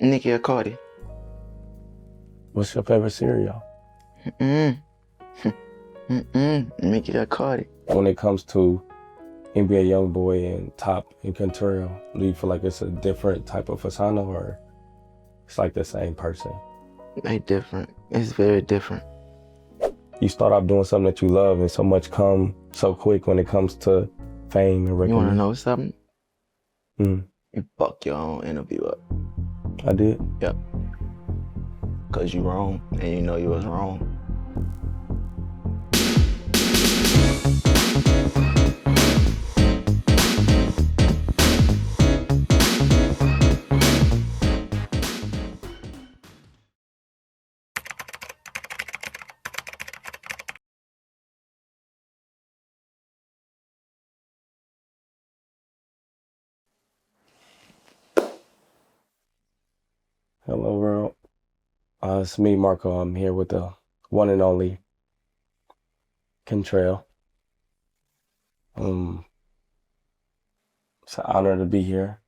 Nicki or Cardi? What's your favorite cereal? Mm-mm. Nicki or Cardi? When it comes to NBA YoungBoy and Top and Contrail, do you feel like it's a different type of persona or it's like the same person? They different. It's very different. You start off doing something that you love and so much come so quick when it comes to fame and You wanna recognition. know something? Mm, You fuck your own interview up. I did. Yep. Cause you wrong and you know you was wrong. Hello, world. It's me, Marco. I'm here with the one and only Contrail. It's an honor to be here.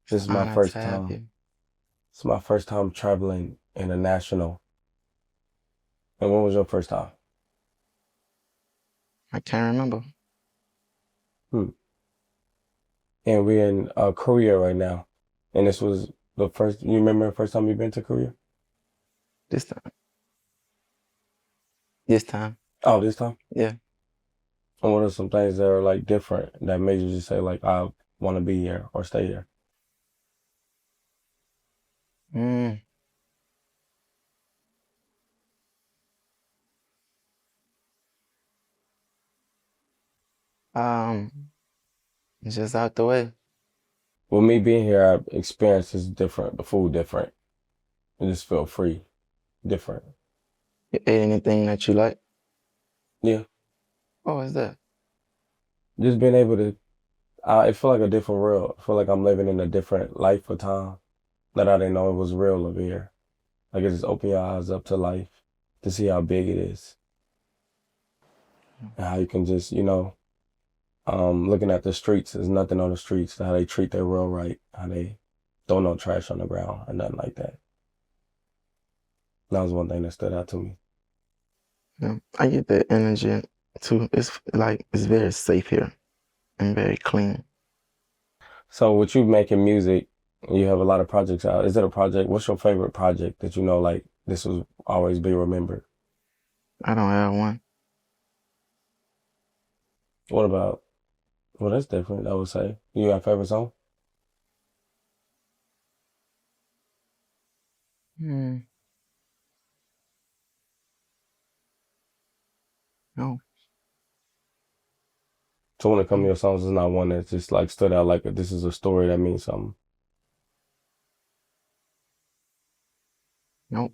This is my Honor first to have time. you. It's my first time traveling international. And when was your first time? I can't remember. Hmm. And we're in Korea right now. And this was the first, you remember the first time you've been to Korea? This time. This time. Oh, this time? Yeah. And what are some things that are like different that made you just say like, I want to be here or stay here? Mm. It's just out the way. With me being here, our experience is different. The food different. It just feel free, different. You ate anything that you like? Yeah, What was that? just being able to, it feel like a different world. I feel like I'm living in a different life or time that I didn't know it was real over here. Like it just open your eyes up to life to see how big it is and how you can just, looking at the streets, there's nothing on the streets, how they treat their world right, how they throw no trash on the ground or nothing like that. That was one thing that stood out to me. Yeah. I get that energy too. It's very safe here and very clean. So with you making music, you have a lot of projects out. Is it a project? What's your favorite project that you know, like this will always be remembered? I don't have one. What about, well, that's different, I would say. You got a favorite song? Hmm. No. So when it comes to Mm. your songs, it's not one that just like stood out like this is a story that means something. Nope.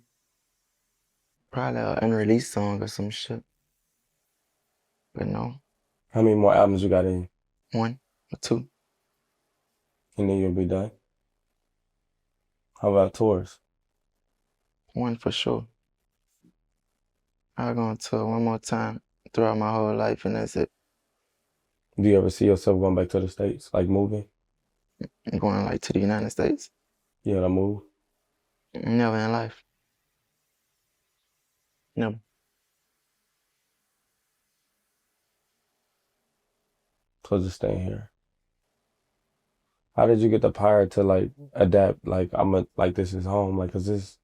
Probably an unreleased song or some shit. But no. How many more albums you got in? One or two. And then you'll be done. How about tours? One for sure. I'll go on tour one more time throughout my whole life and that's it. Do you ever see yourself going back to the States, like moving? I'm going like to the United States. You know, to move? Never in life. Never. So just staying here. How did you get the power to like adapt? Like like this is home. Like, 'cause it's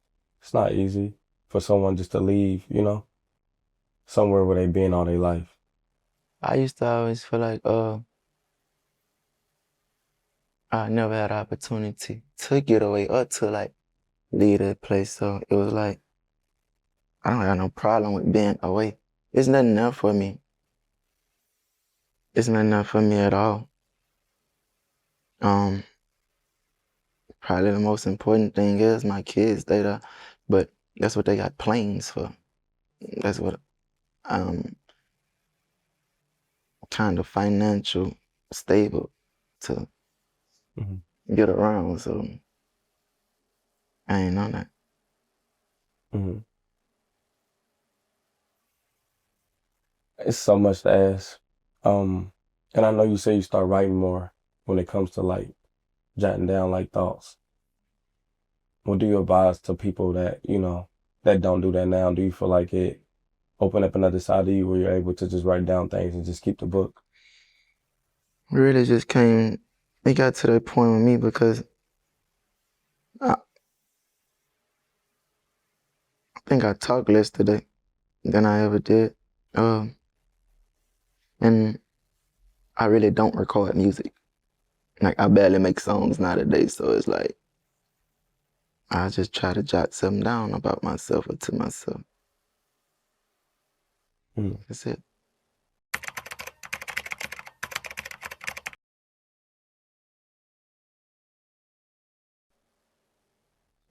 not easy for someone just to leave, somewhere where they been all their life. I used to always feel like I never had opportunity to get away or to like leave that place. So it was like I don't have no problem with being away. It's nothing there for me. It's nothing there for me at all. Um, Probably the most important thing is my kids. They there, but that's what they got planes for. That's what kind of financial stable to Hmm. get around. So I ain't on that. Hmm. It's so much to ask. Um, and I know you say you start writing more when it comes to like jotting down like thoughts. What do you advise to people that, that don't do that now? Do you feel like it opened up another side of you where you're able to just write down things and just keep the book? Really just came, it got to that point with me because I think I talked less today than I ever did. And I really don't record music. Like, I barely make songs nowadays, so it's like, I just try to jot something down about myself or to myself. That's it.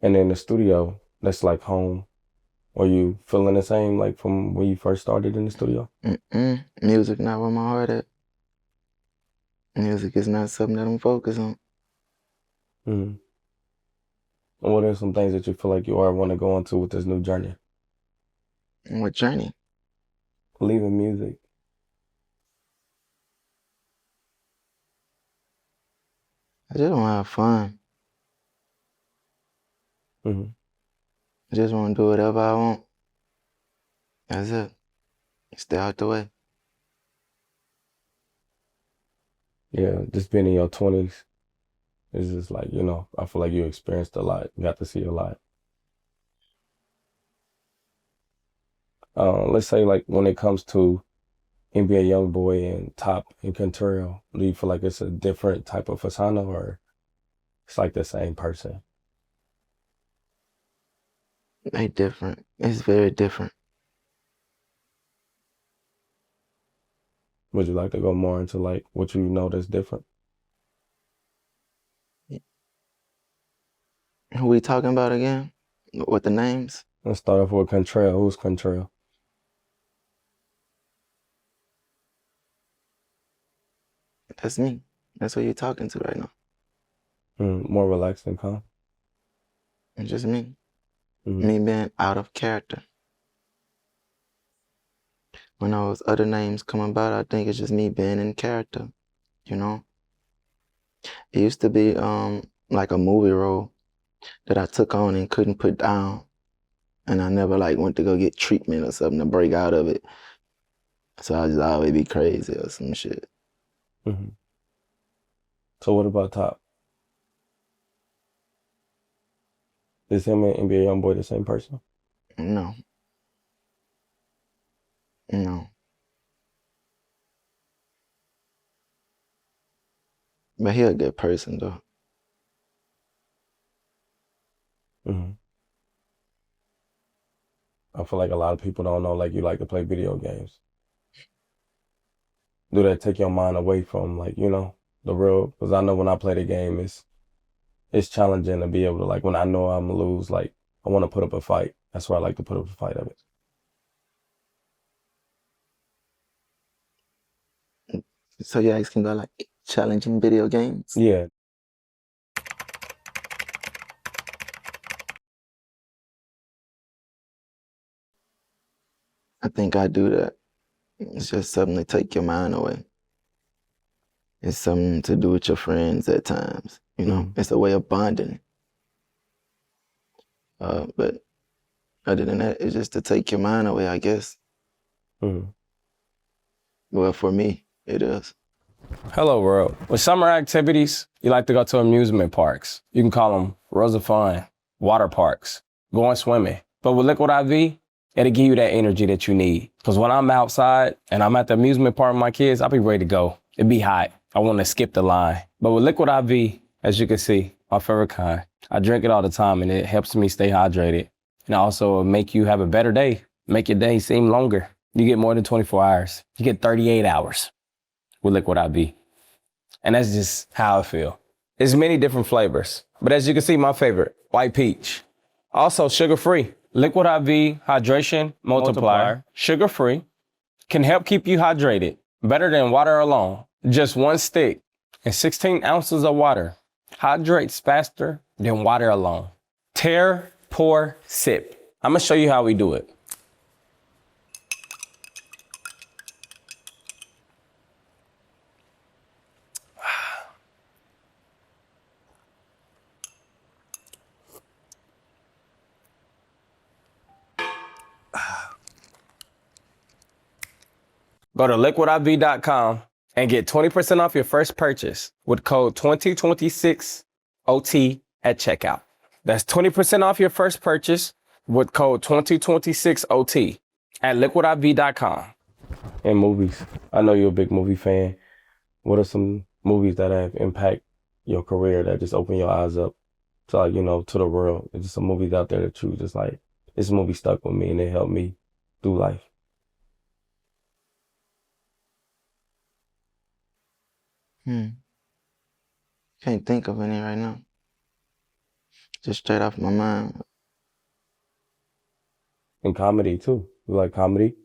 And in the studio, that's like home. Are you feeling the same like from when you first started in the studio? Music not where my heart at. Music is not something that I'm focused on. And what are some things that you feel like you are want to go into with this new journey? What journey? Leaving music. I just want to have fun. I just want to do whatever I want. That's it. Stay out the way. Yeah, just being in your 20s is just like, I feel like you experienced a lot, you got to see a lot. Let's say like when it comes to NBA YoungBoy and Top and Contrell, do you feel like it's a different type of persona or it's like the same person? They different. It's very different. Would you like to go more into like what you know that's different? Who we talking about again? With the names? Let's start off with Contrell. Who's Contrell? That's me. That's who you're talking to right now. More relaxed and calm. It's just me. Me being out of character. When those other names come about, I think it's just me being in character, you know? It used to be like a movie role that I took on and couldn't put down. And I never like went to go get treatment or something to break out of it. So I just always be crazy or some shit. So what about Top? Is him and NBA YoungBoy the same person? No. No. But he a good person though. I feel like a lot of people don't know like you like to play video games. Do that take your mind away from like, the real? Because I know when I play the game, it's challenging to be able to like when I know I'm gonna lose, like I want to put up a fight. That's why I like to put up a fight of it. So you're asking about like challenging video games? Yeah. I think I do that. It's just something to take your mind away. It's something to do with your friends at times. It's a way of bonding. But other than that, it's just to take your mind away, I guess. Well, for me, it is. Hello, world. With summer activities, you like to go to amusement parks. You can call them rows of fun, water parks, going swimming. But with Liquid IV, it'll give you that energy that you need. Because when I'm outside and I'm at the amusement park with my kids, I'll be ready to go. It be hot. I want to skip the line. But with Liquid IV, as you can see, my favorite kind, I drink it all the time and it helps me stay hydrated. And also make you have a better day, make your day seem longer. You get more than 24 hours. You get 38 hours with Liquid IV. And that's just how I feel. There's many different flavors, but as you can see, my favorite, white peach. Also sugar-free. Liquid IV Hydration Multiplier, sugar-free, can help keep you hydrated, better than water alone. Just one stick and 16 ounces of water hydrates faster than water alone. Tear, pour, sip. I'm gonna show you how we do it. Go to liquidiv.com and get 20% off your first purchase with code 2026OT at checkout. That's 20% off your first purchase with code 2026OT at liquidiv.com. And movies. I know you're a big movie fan. What are some movies that have impact your career that just open your eyes up to, like, to the world? It's just some movies out there that you just like, this movie stuck with me and it helped me through life. Can't think of any right now. Just straight off my mind. And comedy too. You like comedy?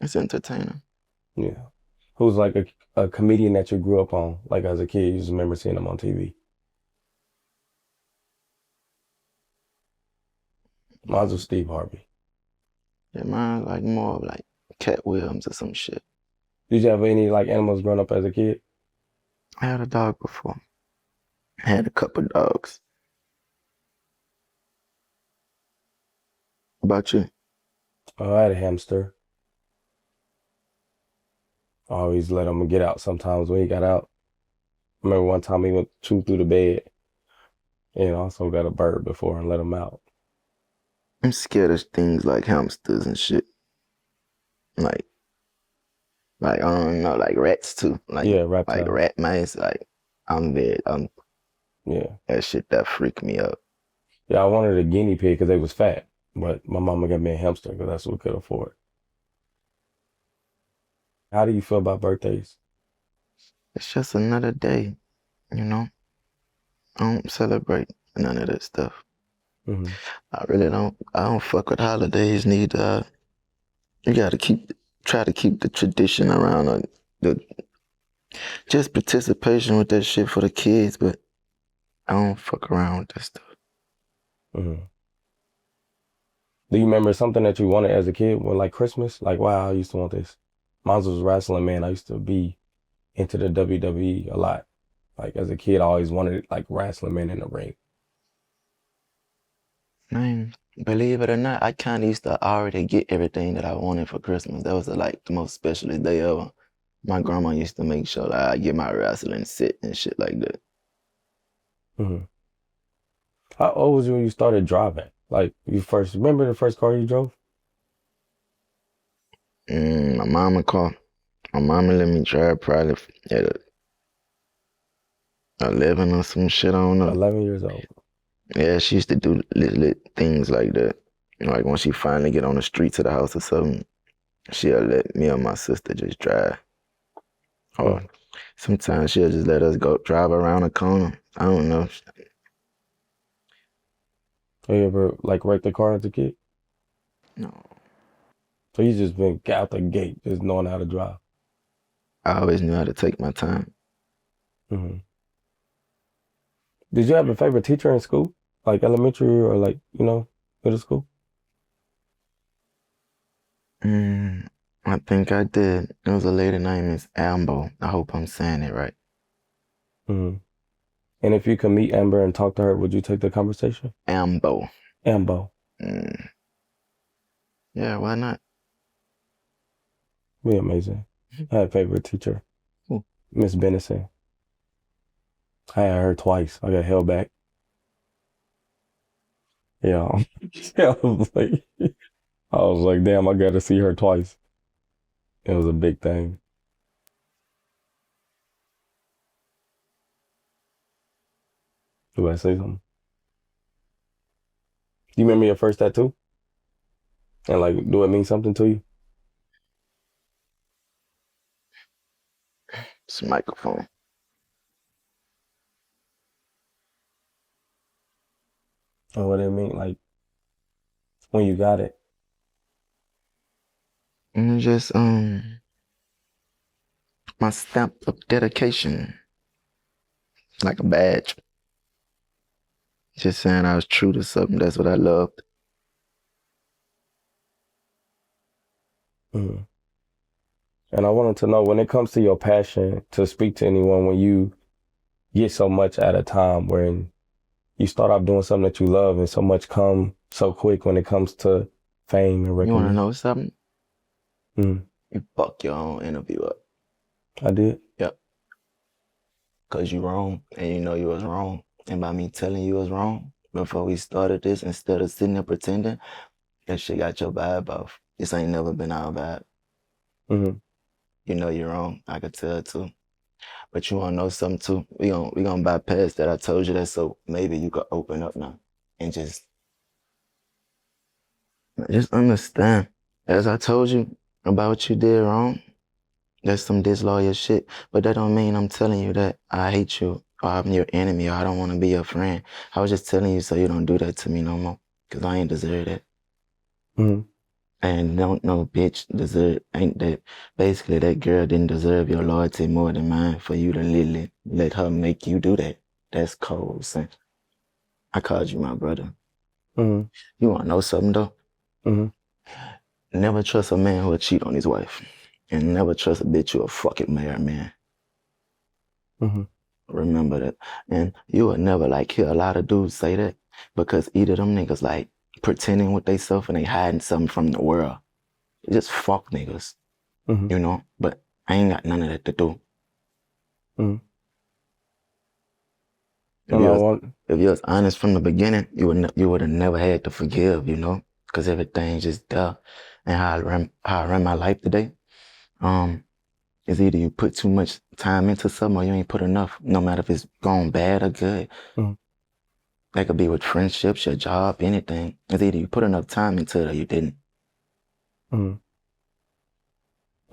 It's entertaining. Yeah. Who's like a comedian that you grew up on, like as a kid, you just remember seeing them on TV? Mine's was Steve Harvey. Yeah, mine like more of like Cat Williams or some shit. Did you have any like animals growing up as a kid? I had a dog before. I had a couple dogs. What about you? Oh, I had a hamster. I always let him get out sometimes when he got out. I remember one time he went chew through the bed and also got a bird before and let him out. I'm scared of things like hamsters and shit. Like I don't know, like rats too. Like reptiles. rat mice. Like Yeah. That shit that freaked me out. Yeah, I wanted a guinea pig because they was fat, but my mama got me a hamster because that's what we could afford. How do you feel about birthdays? It's just another day, you know? I don't celebrate none of that stuff. Mm-hmm. I don't fuck with holidays neither. You gotta try to keep the tradition around just participation with that shit for the kids, but I don't fuck around with that stuff. Mm-hmm. Do you remember something that you wanted as a kid when like Christmas? Like, wow, I used to want this. Mine was wrestling, man. I used to be into the WWE a lot. Like as a kid, I always wanted like wrestling, man, in the ring. Man, believe it or not, I kind of used to already get everything that I wanted for Christmas. That was like the most specialest day ever. My grandma used to make sure that I get my wrestling set and shit like that. Mm-hmm. How old was you when you started driving? Like remember the first car you drove? My mama car. My mama let me drive probably at 11 or some shit, I don't know. 11 years old. Yeah, she used to do little things like that. Like when she finally get on the streets of the house or something, she'll let me or my sister just drive. Or sometimes she'll just let us go drive around a corner. I don't know. Have you ever like wrecked a car as a kid? No. So you just been out the gate, just knowing how to drive. I always knew how to take my time. Mm-hmm. Did you have a favorite teacher in school? Like elementary or like, middle school? I think I did. There was a lady named Miss Ambo. I hope I'm saying it right. Mm-hmm. And if you could meet Amber and talk to her, would you take the conversation? Ambo. Ambo. Yeah, why not? Be amazing. I had a favorite teacher, Miss Benison. I had her twice. I got held back. Yeah. I was like, damn, I got to see her twice. It was a big thing. Do I say something? Do you remember your first tattoo? And like, do it mean something to you? It's a microphone. Or what it mean, like, when you got it? And just my stamp of dedication, like a badge. Just saying I was true to something. That's what I loved. Mm-hmm. And I wanted to know, when it comes to your passion to speak to anyone, when you get so much at a time, when you start off doing something that you love and so much come so quick when it comes to fame and You want to recognition. know something? Mm. You fuck your own interview up. I did. Yep. Cause you wrong and you know you was wrong. And by me telling you was wrong before we started this, instead of sitting there pretending, that shit got your vibe off. This ain't never been our vibe. Mm-hmm. You know you're wrong. I could tell too. But you wanna know something too? We gonna bypass that. I told you that, so maybe you could open up now and just understand. As I told you about what you did wrong, that's some disloyal shit. But that don't mean I'm telling you that I hate you or I'm your enemy or I don't want to be your friend. I was just telling you so you don't do that to me no more. Cause I ain't deserve that. Mm-hmm. And don't no bitch deserve ain't that basically that girl didn't deserve your loyalty more than mine for you to literally let her make you do that. That's cold, son. I called you my brother. Mm-hmm. You wanna know something though? Mm-hmm. Never trust a man who'll cheat on his wife. And never trust a bitch who'll fucking marry man. Mm-hmm. Remember that. And you will never like hear a lot of dudes say that because either them niggas like pretending with they self and they hiding something from the world. They just fuck niggas, Mm-hmm. you know? But I ain't got none of that to do. Mm-hmm. If And you I was want. if you was honest from the beginning, you would have never had to forgive, you know? Because everything's just there. And how I run my life today, um, is either you put too much time into something or you ain't put enough, no matter if it's gone bad or good. Mm-hmm. That could be with friendships, your job, anything. It's either you put enough time into it or you didn't. Mm-hmm.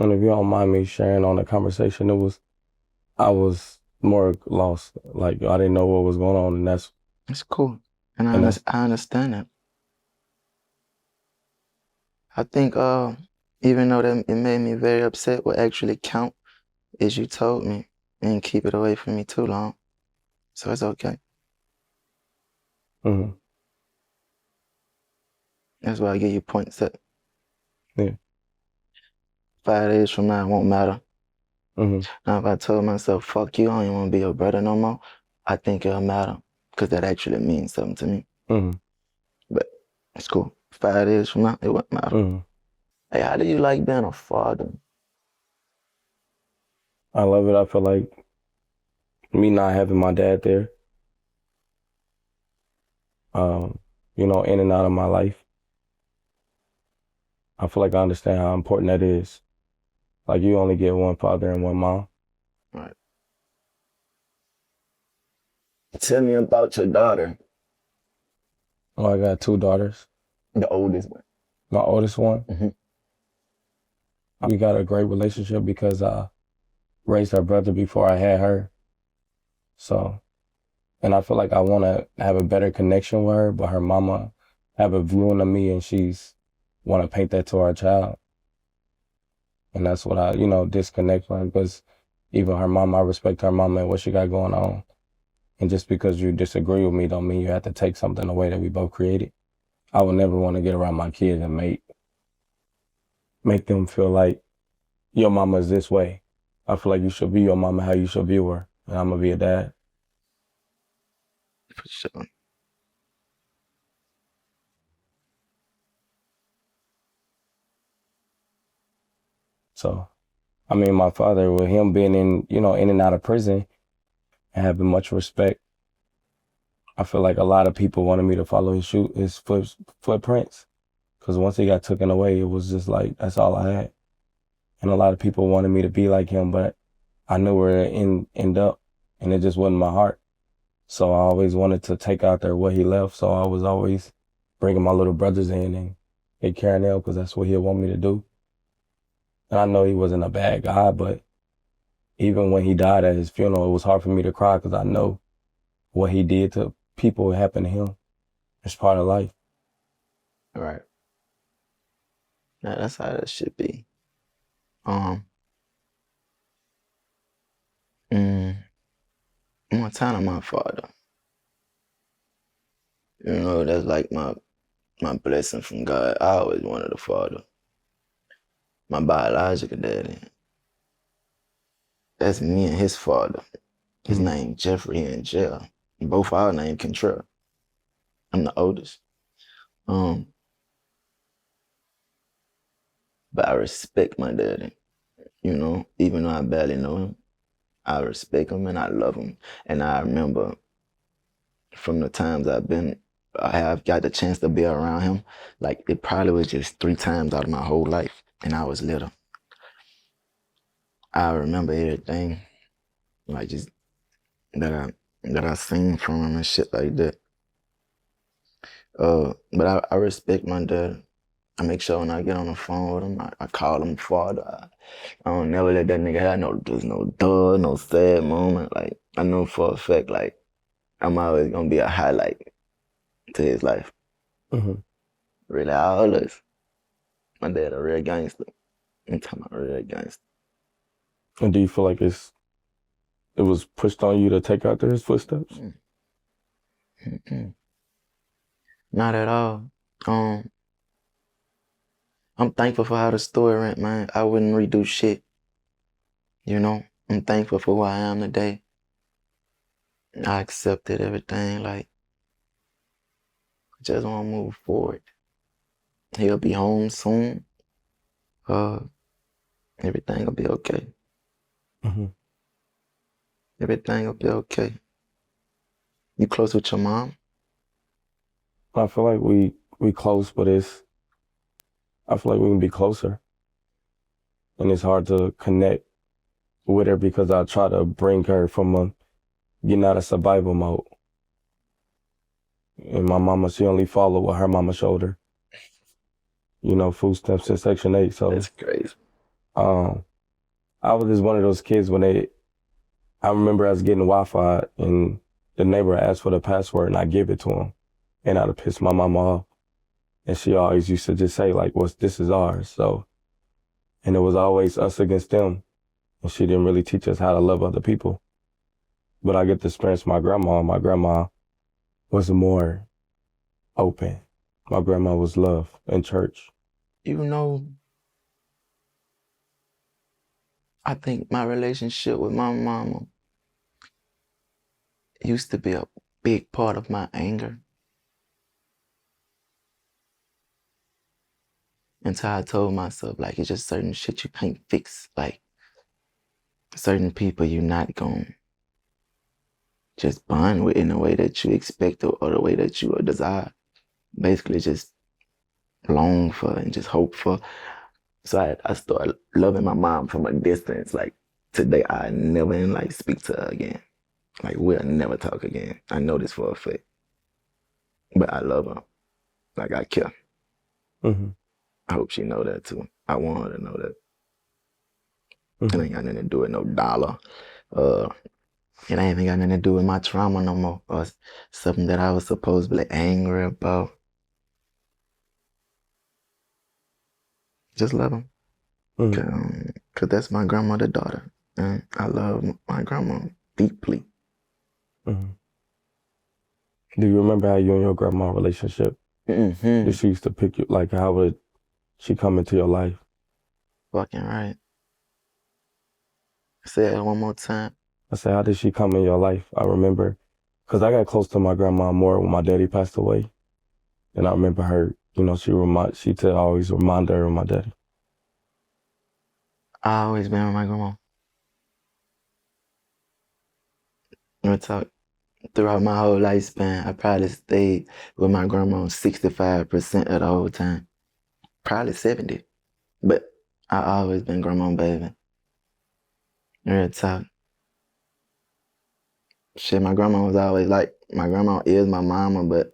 And if you don't mind me sharing on the conversation, I was more lost. Like I didn't know what was going on, and It's cool. And and that's I understand that. I think even though that it made me very upset, what actually count is you told me and keep it away from me too long. So it's okay. mm-hmm. That's why I give you points that Yeah. 5 days from now it won't matter. Mm-hmm. Now if I told myself, fuck you, I don't even want to be your brother no more, I think it'll matter. Because that actually means something to me. Mm-hmm. But it's cool. 5 days from now, it won't matter. Mm-hmm. Hey, how do you like being a father? I love it. I feel like me not having my dad there, um, in and out of my life. I feel like I understand how important that is. Like you only get one father and one mom. Right. Tell me about your daughter, Oh, I got two daughters. the oldest one. My oldest one, Hmm. we got a great relationship because I raised her brother before I had her. So, and I feel like I want to have a better connection with her, but her mama have a view into me and she's want to paint that to our child. And that's what I, disconnect from because even her mama, I respect her mama and what she got going on. And just because you disagree with me don't mean you have to take something away that we both created. I would never want to get around my kids and make them feel like your mama is this way. I feel like you should be your mama how you should view her. And I'm gonna be a dad. For sure. So I mean my father with him being in and out of prison and having much respect, I feel like a lot of people wanted me to follow his footprints. Cause once he got taken away, it was just like that's all I had. And a lot of people wanted me to be like him, but I knew where it end up, and it just wasn't my heart. So I always wanted to take out there what he left. So I was always bringing my little brothers in and take care of them because that's what he'd want me to do. And I know he wasn't a bad guy, but even when he died at his funeral, it was hard for me to cry because I know what he did to people that happened to him. It's part of life. Right. Now that's how that should be. Um, mm, Montana, my father. You know, that's like my blessing from God. I always wanted a father. My biological daddy. That's me and his father. His Mm-hmm. name Jeffrey in jail. Both our name Contrell. I'm the oldest. Um, But I respect my daddy, even though I barely know him. I respect him and I love him. And I remember from the times I have got the chance to be around him, like it probably was just 3 times out of my whole life, and I was little. I remember everything, like just that I seen from him and shit like that. But I respect my dad. I make sure when I get on the phone with him, I call him father. I don't never let that nigga have no sad moment. Like I know for a fact, like I'm always gonna be a highlight to his life. Hmm. Really, all us. My dad a real gangster. I'm talking about real gangster. And do you feel like it was pushed on you to take after his footsteps? Mm-mm. Not at all. Um, I'm thankful for how the story went, man. I wouldn't redo shit. I'm thankful for who I am today. I accepted everything. Like, just want to move forward. He'll be home soon. Uh, everything will be okay. Hmm. Everything will be okay. You close with your mom? I feel like we close, but I feel like we can be closer, and it's hard to connect with her because I try to bring her from getting out of survival mode. And my mama, she only followed what her mama showed her. Food stamps in Section 8. So That's crazy. um, I was just one of those kids I remember us getting Wi-Fi and the neighbor asked for the password and I give it to him. And I'd have pissed my mama off. And she always used to just say like, this is ours. So, and it was always us against them. And she didn't really teach us how to love other people. But I get to experience my grandma. My grandma was more open. My grandma was love in church. You know, I think my relationship with my mama used to be a big part of my anger until I told myself, like, it's just certain shit you can't fix. Like, certain people you're not going to just bond with in the way that you expect or the way that you desire. Basically, just long for and just hope for. So I started loving my mom from a distance. Like, today, I never like speak to her again. Like, we'll never talk again. I know this for a fact. But I love her. Like, I care. Hmm. I hope she know that too. I want her to know that. It Hmm. ain't got nothing to do with no dollar. Uh, it ain't even got nothing to do with my trauma no more. Or something that I was supposedly angry about. Just love them. Hmm. Cause that's my grandmother's daughter. And I love my grandma deeply. Hmm. Do you remember how you and your grandma relationship? Did Mm-hmm. she used to pick you, like how would she come into your life? Fucking right. Say it one more time. I said, how did she come in your life? I remember, because I got close to my grandma more when my daddy passed away. And I remember her, she'd always remind her of my daddy. I always been with my grandma. We talk throughout my whole lifespan. I probably stayed with my grandma 65% of the whole time. Probably 70. But I always been grandma baby. Real talk. Shit, my grandma was always like, my grandma is my mama, but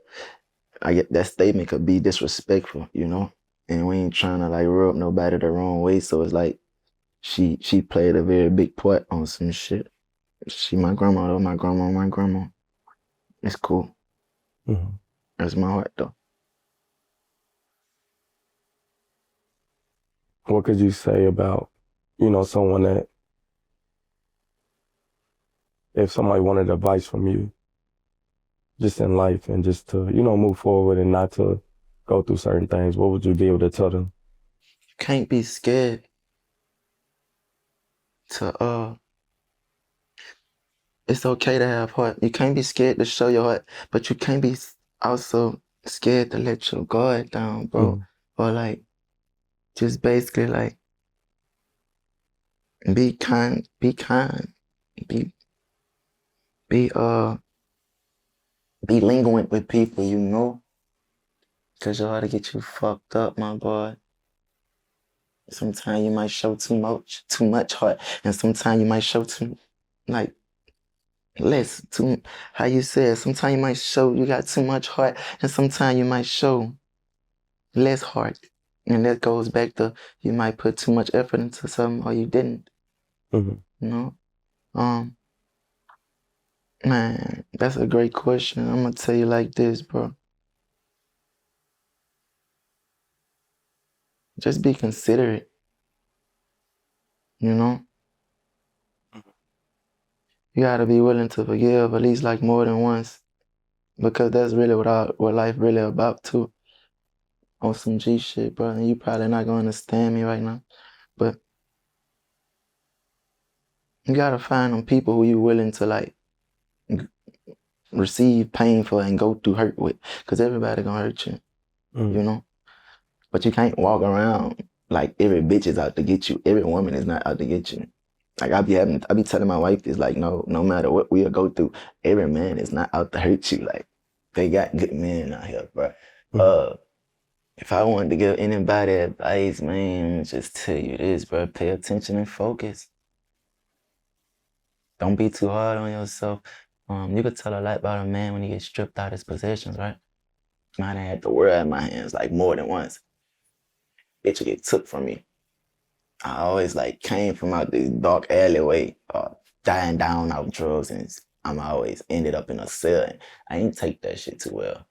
I get that statement could be disrespectful. And we ain't trying to like rub nobody the wrong way. So it's like she played a very big part on some shit. She my grandma though, my grandma. It's cool. Hmm. That's my heart though. What could you say about, someone that, if somebody wanted advice from you, just in life and just to, move forward and not to go through certain things, what would you be able to tell them? You can't be scared to it's okay to have heart. You can't be scared to show your heart, but you can't be also scared to let your guard down, bro. Mm. Or like Just basically like be kind, be be be linguant with people, you know, cause you ought to get you fucked up, my boy. Sometimes you might show too much heart, and sometimes you might show too like less. Too how you said. Sometimes you might show you got too much heart, and sometimes you might show less heart, and that goes back to you might put too much effort into something or you didn't. Mm-hmm. You know, um, man, that's a great question. I'm gonna tell you like this, bro. Just be considerate. You know, you gotta be willing to forgive at least like more than once, because that's really what life really about too. On some G shit, bro. And you probably not gonna understand me right now, but you gotta find them people who you willing to like receive pain for and go through hurt with, cause everybody gonna hurt you, Mm-hmm. you know. But you can't walk around like every bitch is out to get you. Every woman is not out to get you. Like I be telling my wife this, like, no matter what we'll go through, every man is not out to hurt you. Like, they got good men out here, bro. Mm-hmm. If I wanted to give anybody advice, man, just tell you this, bro. Pay attention and focus. Don't be too hard on yourself. You could tell a lot about a man when he gets stripped out his possessions, right? Mine had the world in my hands like more than once. Bitch would get took from me. I always like came from out this dark alleyway, dying down out drugs, and I'm always ended up in a cell. And I ain't take that shit too well.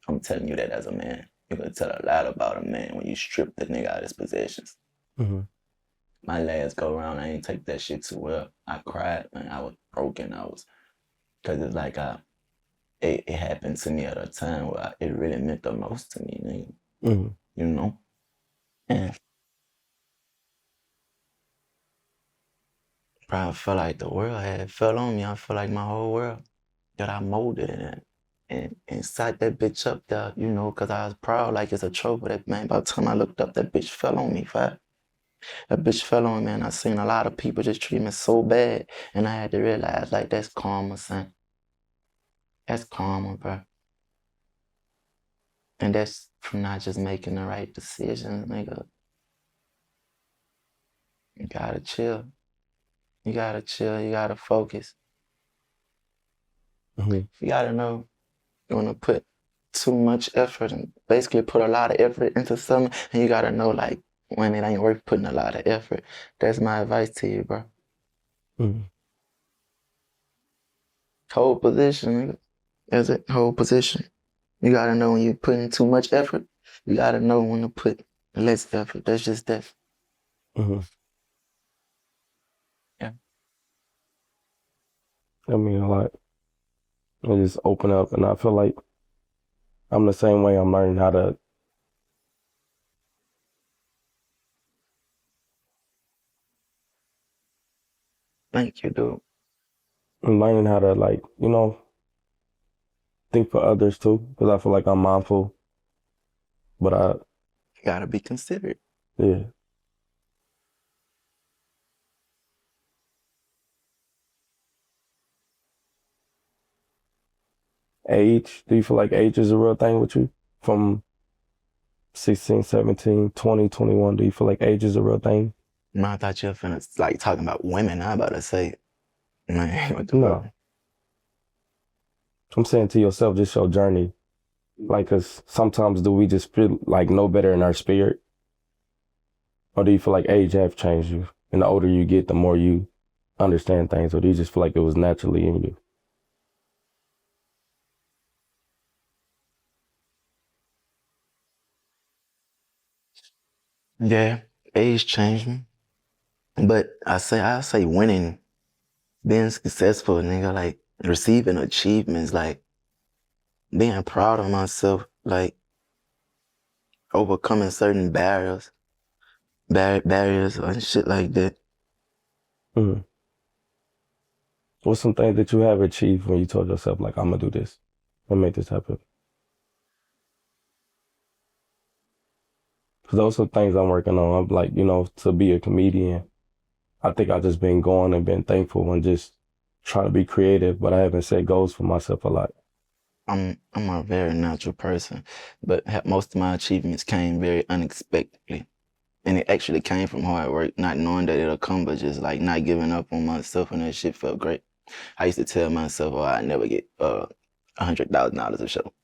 I'm telling you that as a man. You can tell a lot about a man when you strip the nigga out his possessions. Mm-hmm. My last go around, I ain't take that shit too well. I cried, man. I was broken. Cause it's like it happened to me at a time where it really meant the most to me, nigga. Mm-hmm. You know? And probably felt like the world had fell on me. I feel like my whole world that I molded in and sat that bitch up there, you know, cause I was proud like it's a trophy. That man, by the time I looked up, that bitch fell on me, fat. That bitch fell on me, and I seen a lot of people just treat me so bad, and I had to realize like that's karma, son. That's karma, bro. And that's from not just making the right decisions, nigga. You gotta chill. You gotta chill. You gotta focus. Mm-hmm. You gotta know you wanna put too much effort and basically put a lot of effort into something, and you gotta know like when it ain't worth putting a lot of effort. That's my advice to you, bro. Mm-hmm. Hold position, nigga. That's it. Hold position. You gotta know when you're putting too much effort. You gotta know when to put less effort. That's just that. Mm-hmm. Yeah. I mean, a lot. I just open up, and I feel like I'm the same way. Thank you, dude. I'm learning how to like, think for others too, because I feel like I'm mindful. But You gotta be considerate. yeah, age. Do you feel like age is a real thing with you? From 16, 17, 20, 21, do you feel like age is a real thing? No, I thought you were finna like talking about women. I about to say, man, what the fuck? No, I'm saying to yourself, just your journey. Like, cause sometimes do we just feel like know better in our spirit? Or do you feel like age have changed you? And the older you get, the more you understand things. Or do you just feel like it was naturally in you? Yeah, age changed me. But I say winning, being successful, nigga, like receiving achievements, like being proud of myself, like overcoming certain barriers and shit like that. Mm-hmm. What's some things that you have achieved when you told yourself, like, I'm gonna do this and make this happen? Because those are things I'm working on. I'm like, to be a comedian. I think I've just been going and been thankful and just trying to be creative, but I haven't set goals for myself a lot. I'm a very natural person, but most of my achievements came very unexpectedly. And it actually came from hard work, not knowing that it'll come, but just like not giving up on myself, and that shit felt great. I used to tell myself, oh, I never get $100,000 a show.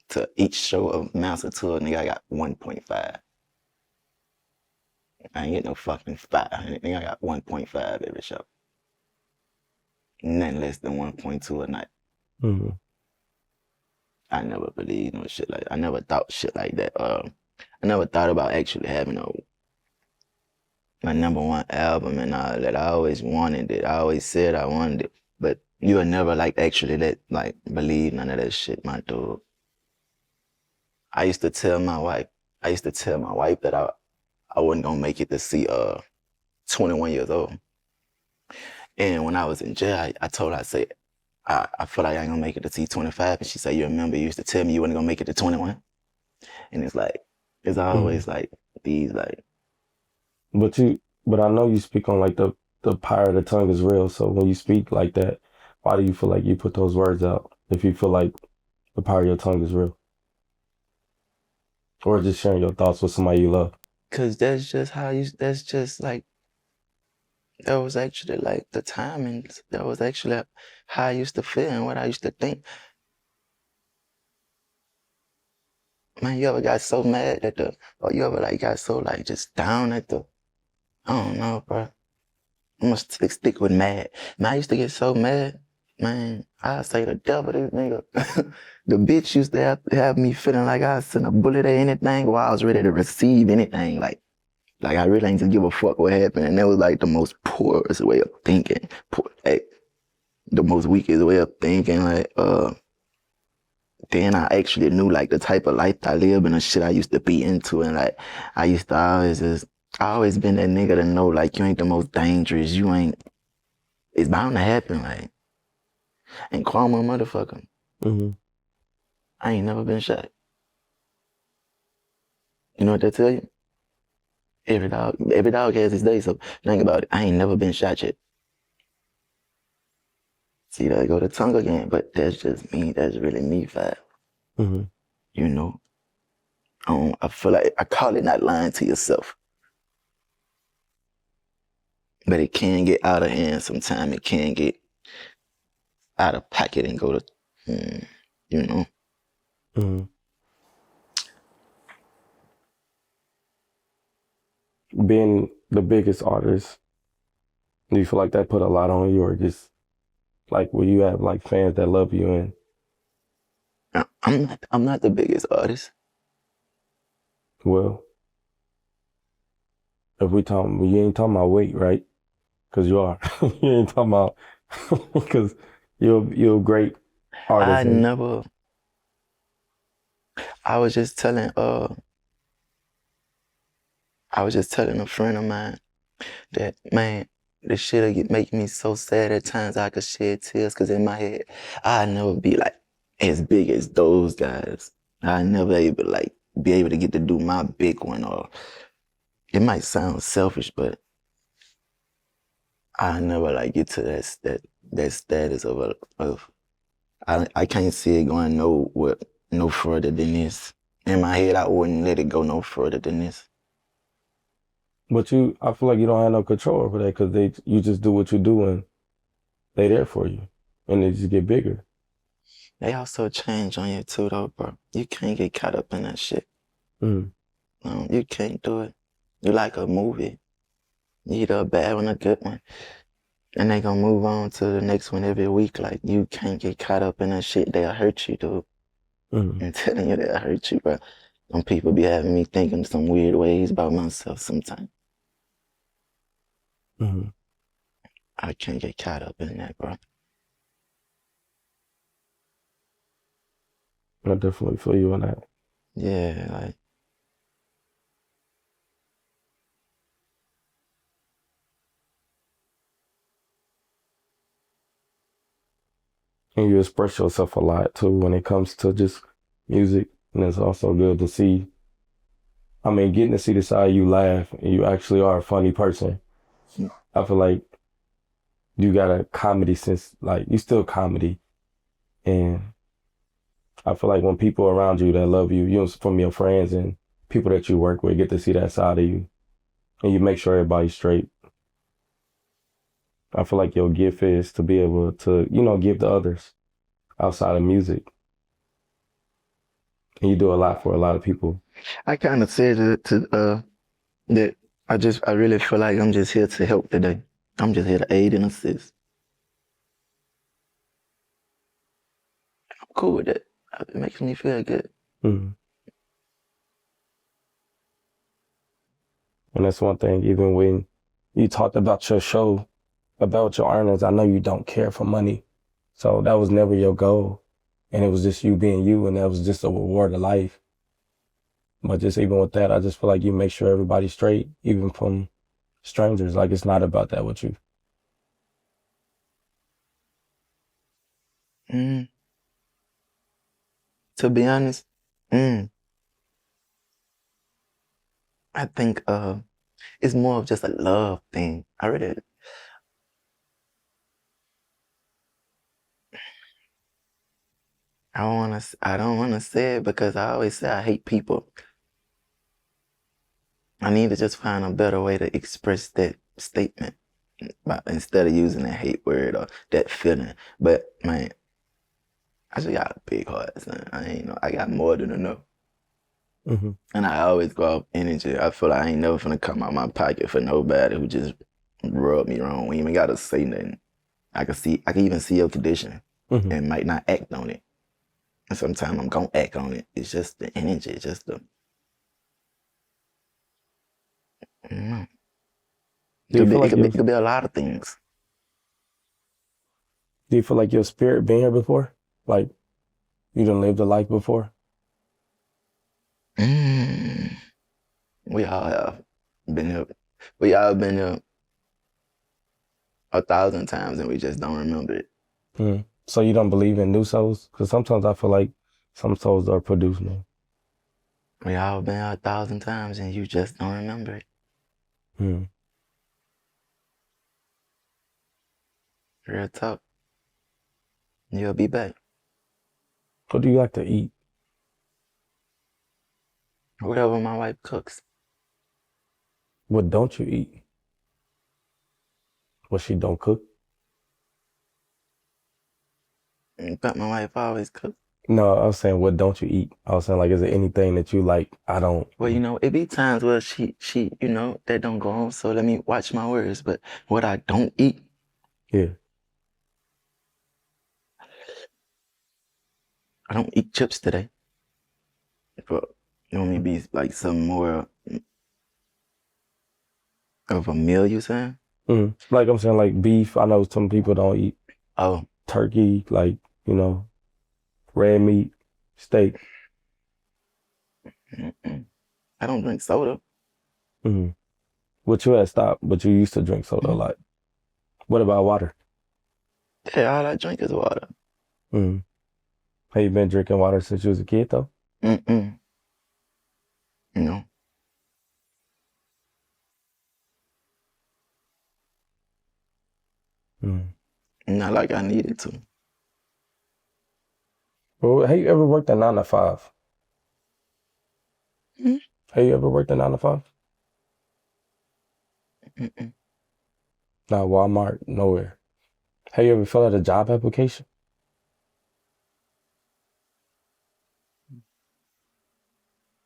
To each show of Master Tour, nigga, I got 1.5. I ain't get no fucking 500. Nigga, I got 1.5 every show. Nothing less than 1.2 a night. Hmm. I never believed no shit like that. I never thought shit like that. I never thought about actually having my number one album and all that. I always wanted it. I always said I wanted it. But you would never like actually believe none of that shit, my dude. I used to tell my wife, that I wasn't gonna make it to see 21 years old. And when I was in jail, I told her, I said, I feel like I ain't gonna make it to see 25. And she said, you remember you used to tell me you wasn't gonna make it to 21? And it's Hmm. always like these like But I know you speak on like the power of the tongue is real. So when you speak like that, why do you feel like you put those words out? If you feel like the power of your tongue is real, or just sharing your thoughts with somebody you love. cause that's just like that was actually like the timing. That was actually how I used to feel and what I used to think. Man, you ever got so mad or you ever like got so like just down at I don't know, bro. I'm gonna stick with mad. Man, I used to get so mad. Man, I say the devil, this nigga. The bitch used to have me feeling like I sent a bullet at anything or I was ready to receive anything. Like I really ain't to give a fuck what happened. And that was like the most poorest way of thinking. Like, the most weakest way of thinking. Then I actually knew like the type of life I live and the shit I used to be into. And like, I used to I always been that nigga to know like you ain't the most dangerous. You ain't, it's bound to happen. Like, and karma, motherfucker. Hmm. I ain't never been shot. You know what that tell you? Every dog has his day. So think about it. I ain't never been shot yet. See, there go the tongue again. But that's just me. That's really me, fat. Hmm. You know? I feel like I call it not lying to yourself. But it can get out of hand sometimes. It can get out of pocket and go to, mm, you know? Hmm. Being the biggest artist, do you feel like that put a lot on you, or just like will you have like fans that love you and I'm not the biggest artist. well, if you ain't talking about weight, right? Because you are. You ain't talking about because you're a great I artist and never, I was just telling, I was just telling a friend of mine that, man, this shit'll make me so sad at times I could shed tears because in my head, I'd never be like as big as those guys. I never able like be able to get to do my big one or it might sound selfish, but I never like get to that status of I can't see it going no further than this. In my head, I wouldn't let it go no further than this. but I feel like you don't have no control over that because you just do what you do and they there for you and they just get bigger. They also change on you too, though, bro. You can't get caught up in that shit. Mm. You can't do it. You like a movie. You either a bad one or a good one. And they gonna move on to the next one every week. Like, you can't get caught up in that shit. They'll hurt you, dude. Mm. I'm telling you, they'll hurt you, bro. Some people be having me thinking some weird ways about myself sometimes. Mm. I can't get caught up in that, bro. I definitely feel you on that. Yeah, like, And you express yourself a lot too when it comes to just music. And it's also good to see I mean, getting to see the side you laugh and you actually are a funny person. I feel like you got a comedy sense, like you still comedy. And I feel like when people around you that love you, you know, from your friends and people that you work with get to see that side of you and you make sure everybody's straight. I feel like your gift is to be able to, you know, give to others outside of music. And you do a lot for a lot of people. I kind of said that I really feel like I'm just here to help today. I'm just here to aid and assist. I'm cool with it. It makes me feel good. Mhm. And that's one thing, even when you talked about your show, about your earnings, I know you don't care for money. So that was never your goal. And it was just you being you, and that was just a reward of life. But just even with that, I just feel like you make sure everybody's straight, even from strangers. Like it's not about that with you. Mm, to be honest, mm, I think it's more of just a love thing. I don't wanna say it because I always say I hate people. I need to just find a better way to express that statement, but instead of using that hate word or that feeling. But man, I just got a big heart, son. I ain't know I got more than enough. Hmm. And I always go off energy. I feel like I ain't never finna come out my pocket for nobody who just rub me wrong. We even gotta say nothing. I can even see your condition Hmm. and might not act on it. And sometimes I'm gonna act on it. It's just the energy, it's just the, I don't know. Do you feel like It could be a lot of things. your spirit been here before? Like you done lived a life before? Mm, we all have been here. We all been here 1,000 times and we just don't remember it. Mm. So you don't believe in new souls? Because sometimes I feel like some souls are produced new. We all been here 1,000 times and you just don't remember it. Mm. Real talk. You'll be back. What do you like to eat? Whatever my wife cooks. What don't you eat? What she don't cook? But my wife always cooks. No, I was saying, what don't you eat? I was saying, like, is there anything that you like? I don't. Well, it be times where that don't go on. So let me watch my words. But what I don't eat, Yeah. I don't eat chips today. But you want me to be like some more of a meal, you saying? Mm. Like I'm saying, like beef. I know some people don't eat Oh, turkey, like, you know, red meat, steak. mm-mm. I don't drink soda. Mm. What you had stopped, but you used to drink soda a Mm. lot. What about water? Yeah, all I drink is water. Mm. Have you been drinking water since you was a kid, though? Mm-mm. No, Mm. not like I needed to. Well, have you ever worked a 9 to 5? Mm-mm. Have you ever worked a 9 to 5? Mm-mm. Not Walmart, nowhere. Have you ever filled out a job application?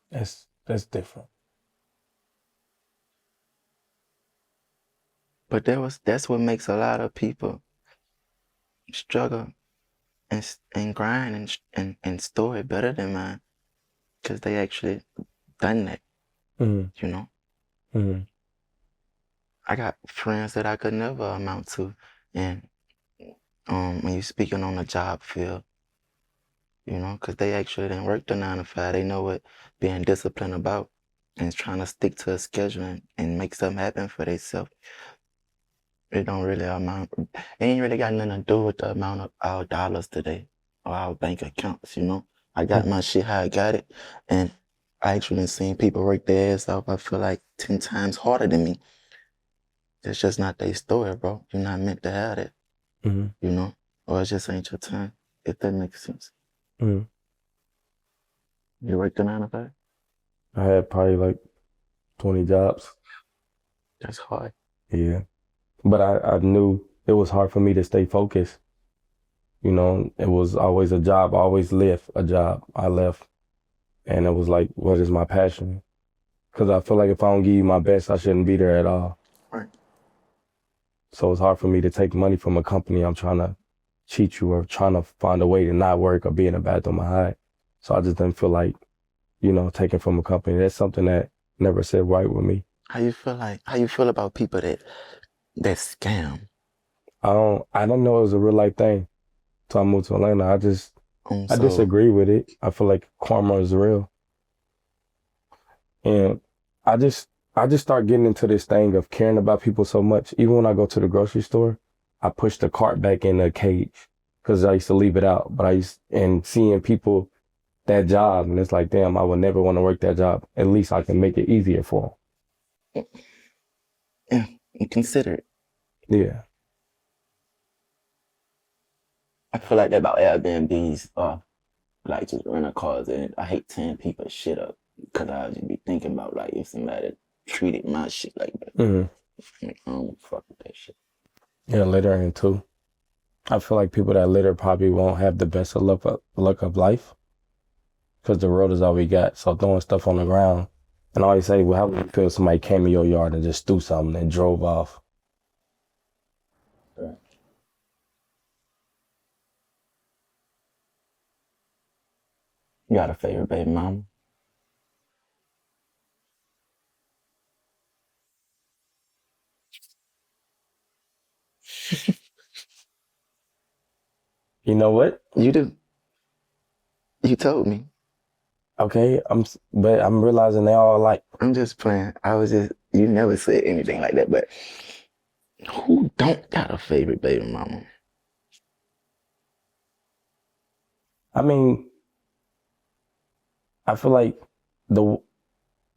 That's different. But that's what makes a lot of people struggle and grind and store it better than mine, because they actually done that, Mm. you know. Mm. I got friends that I could never amount to, and when you speaking on the job field, because they actually didn't work the 9 to 5, they know what being disciplined about and trying to stick to a schedule and make something happen for themselves. It don't really amount. It ain't really got nothing to do with the amount of our dollars today or our bank accounts. I got Mm. my shit how I got it, and I actually seen people work their ass off, I feel like 10 times harder than me. That's just not their story, bro. You're not meant to have that, Hmm. you know? Or it just ain't your time, if that makes sense. Hmm. You work the 9 to 5? I had probably like 20 jobs. That's hard. Yeah. But I knew it was hard for me to stay focused. You know, it was always a job. I always left a job. I left. And it was like, what is my passion? Because I feel like if I don't give you my best, I shouldn't be there at all. Right. So it's hard for me to take money from a company I'm trying to cheat you or trying to find a way to not work or be in the bathroom and hide. So I just didn't feel like, taking from a company. That's something that never sit right with me. How you feel about people that scam I don't know it was a real life thing. So I moved to Atlanta. I so disagree with it. I feel like karma is real. And I just I just start getting into this thing of caring about people so much. Even when I go to the grocery store, I push the cart back in the cage because I used to leave it out. But and seeing people that job, and it's like, damn, I would never want to work that job. At least I can make it easier for yeah, and consider it. them. Yeah. I feel like that about Airbnbs or like just rental cars, and I hate tearing people's shit up because I just be thinking about like if somebody treated my shit like that. Hmm. Like, I don't fuck with that shit. Yeah, littering too. I feel like people that litter probably won't have the best of luck of life because the road is all we got. So throwing stuff on the ground. And I always say, well, how would you feel if somebody came in your yard and just threw something and drove off? Right. You got a favorite baby mama? You know what? You do. You told me. Okay, but I'm realizing they all like, I'm just playing. You never said anything like that, but who don't got a favorite baby mama? I mean, I feel like the,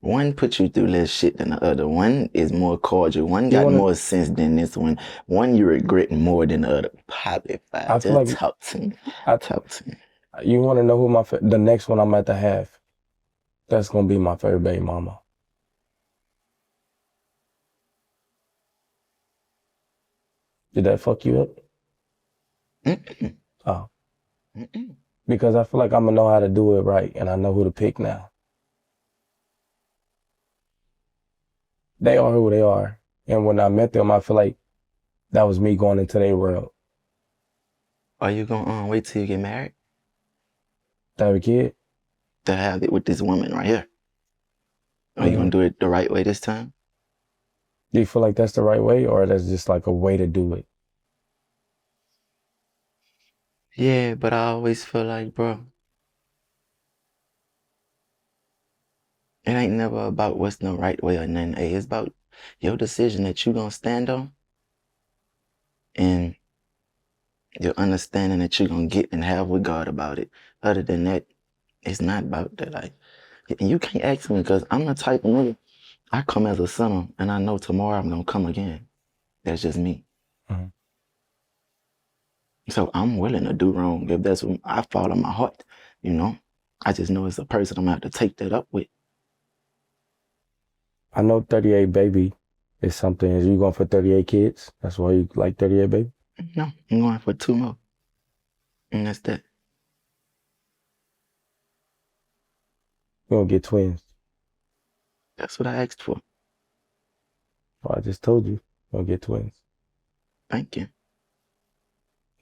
One put you through less shit than the other. One is more cordial. One you got want more to, sense than this one. One you regret more than the other. Probably five. I feel Just like talk to me. I, Talk to me. you want to know who the next one I'm at to have. That's going to be my favorite baby mama. Did that fuck you up? Mm-mm. Oh, Mm-mm. because I feel like I'm going to know how to do it right and I know who to pick now. They are who they are. And when I met them, I feel like that was me going into their world. Are you gonna wait till you get married To have a kid, to have it with this woman right here? Are you gonna mm, do it the right way this time? do you feel like that's the right way or that's just like a way to do it? Yeah, but I always feel like, bro, it ain't never about what's the right way or nothing. Hey, it's about your decision that you gonna stand on and your understanding that you're gonna get and have with God about it. Other than that, it's not about that. Like, and you can't ask me because I'm the type of nigga. I come as a sinner and I know tomorrow I'm gonna come again. That's just me. Mhm. So I'm willing to do wrong if that's what I follow my heart, you know. I just know it's a person I'm gonna have to take that up with. I know 38 baby is something. Is you going for 38 kids? That's why you like 38 baby? No, I'm going for 2 more. And that's that. You gonna get twins. That's what I asked for. Well, I just told you. You gonna get twins. Thank you.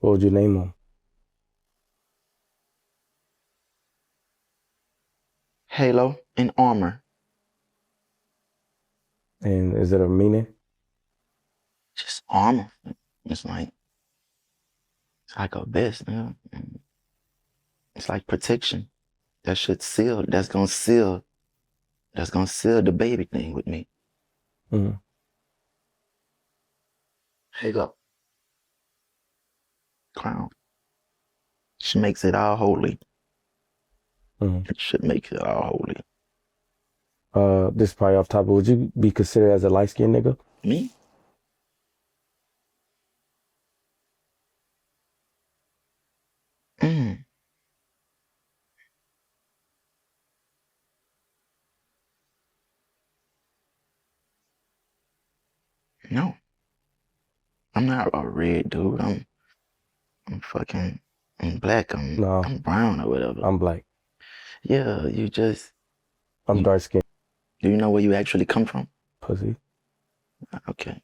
What would you name them? Halo and armor. And is it a meaning? Just armor. It's like a vest, man. It's like protection. That should seal. That's gonna seal the baby thing with me. Mm-hmm. Halo. Crown. She makes it all holy. Mm-hmm. It should make it all holy. This is probably off topic. Would you be considered as a light-skinned nigga? Me? Mm, no, I'm not a red dude. I'm fucking, I'm black. No, I'm brown or whatever. I'm black. Yeah, I'm you, dark-skinned. do you know where you actually come from? Pussy. Okay,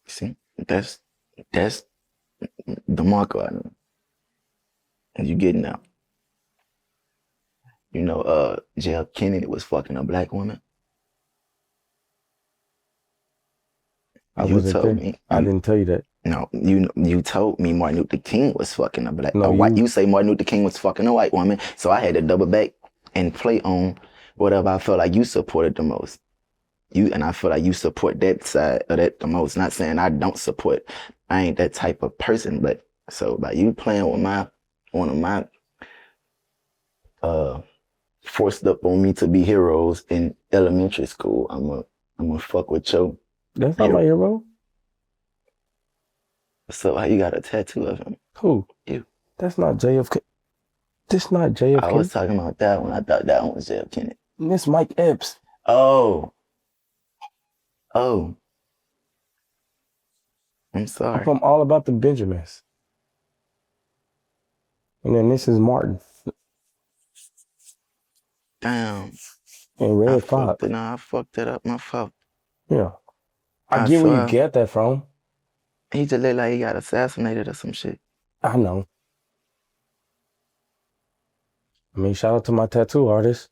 see, that's that's the marker I know. You getting out. You know, JF Kennedy was fucking a black woman. I You wasn't told there. me. I didn't tell you that. No, you told me Martin Luther King was fucking No, a white. you. You say Martin Luther King was fucking a white woman, so I had to double back and play on whatever I felt like you supported the most. And I feel like you support that side of that the most. Not saying I don't support. I ain't that type of person, but so by you playing with one of my uh forced up on me to be heroes in elementary school, I'm gonna fuck with your That's not my hero. hero. So how you got a tattoo of him? Who? You. That's not JFK. This not I was JFK. talking about that one. I thought that one was Jeff Kennedy. This Mike Epps. Oh, oh, I'm I'm sorry. from All About the Benjamins. And then this is Martin Damn, and I Red fucked it. Fox. No, I fucked it up. My fault. Yeah. I I get where you swear. get that from. He just looked like he got assassinated or some shit. I know. I mean, shout out to my tattoo artist.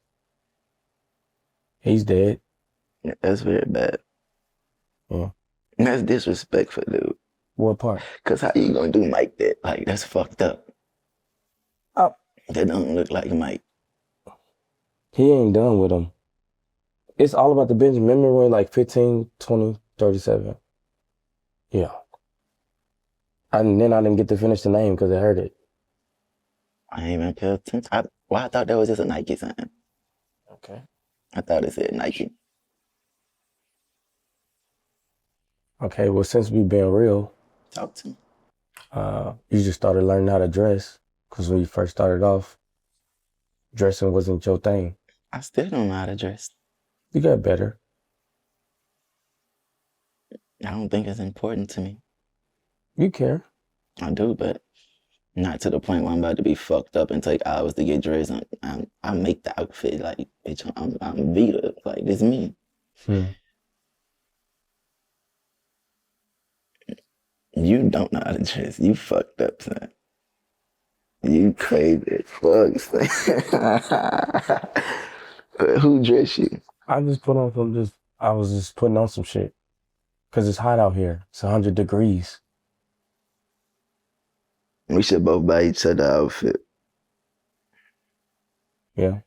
He's dead. Yeah, that's very bad. Yeah. That's disrespectful, dude. What part? Cause how you gonna do Mike that? Like that's fucked up. Oh, That don't look like Mike. he ain't done with him. It's All About the Benjamin. Remember when like 15, 20, 37? Yeah. And then I didn't get to finish the name because it hurt it. I ain't even pay attention. I thought that was just a Nike sign. Okay. I thought it said Nike. Okay, well, since we've been real, Talk to me. you just started learning how to dress. Because when you first started off, dressing wasn't your thing. I still don't know how to dress. You got better. I don't think it's important to me. You care. I do, but not to the point where I'm about to be fucked up and take hours to get dressed. I make the outfit like, bitch, I'm Vita. Like, this me. Hmm. You don't know how to dress. You fucked up, son. You crazy as fuck. Who dressed you? I just put on I was just putting on some shit. Because it's hot out here. It's 100 degrees. We should both buy each other outfit. Yeah.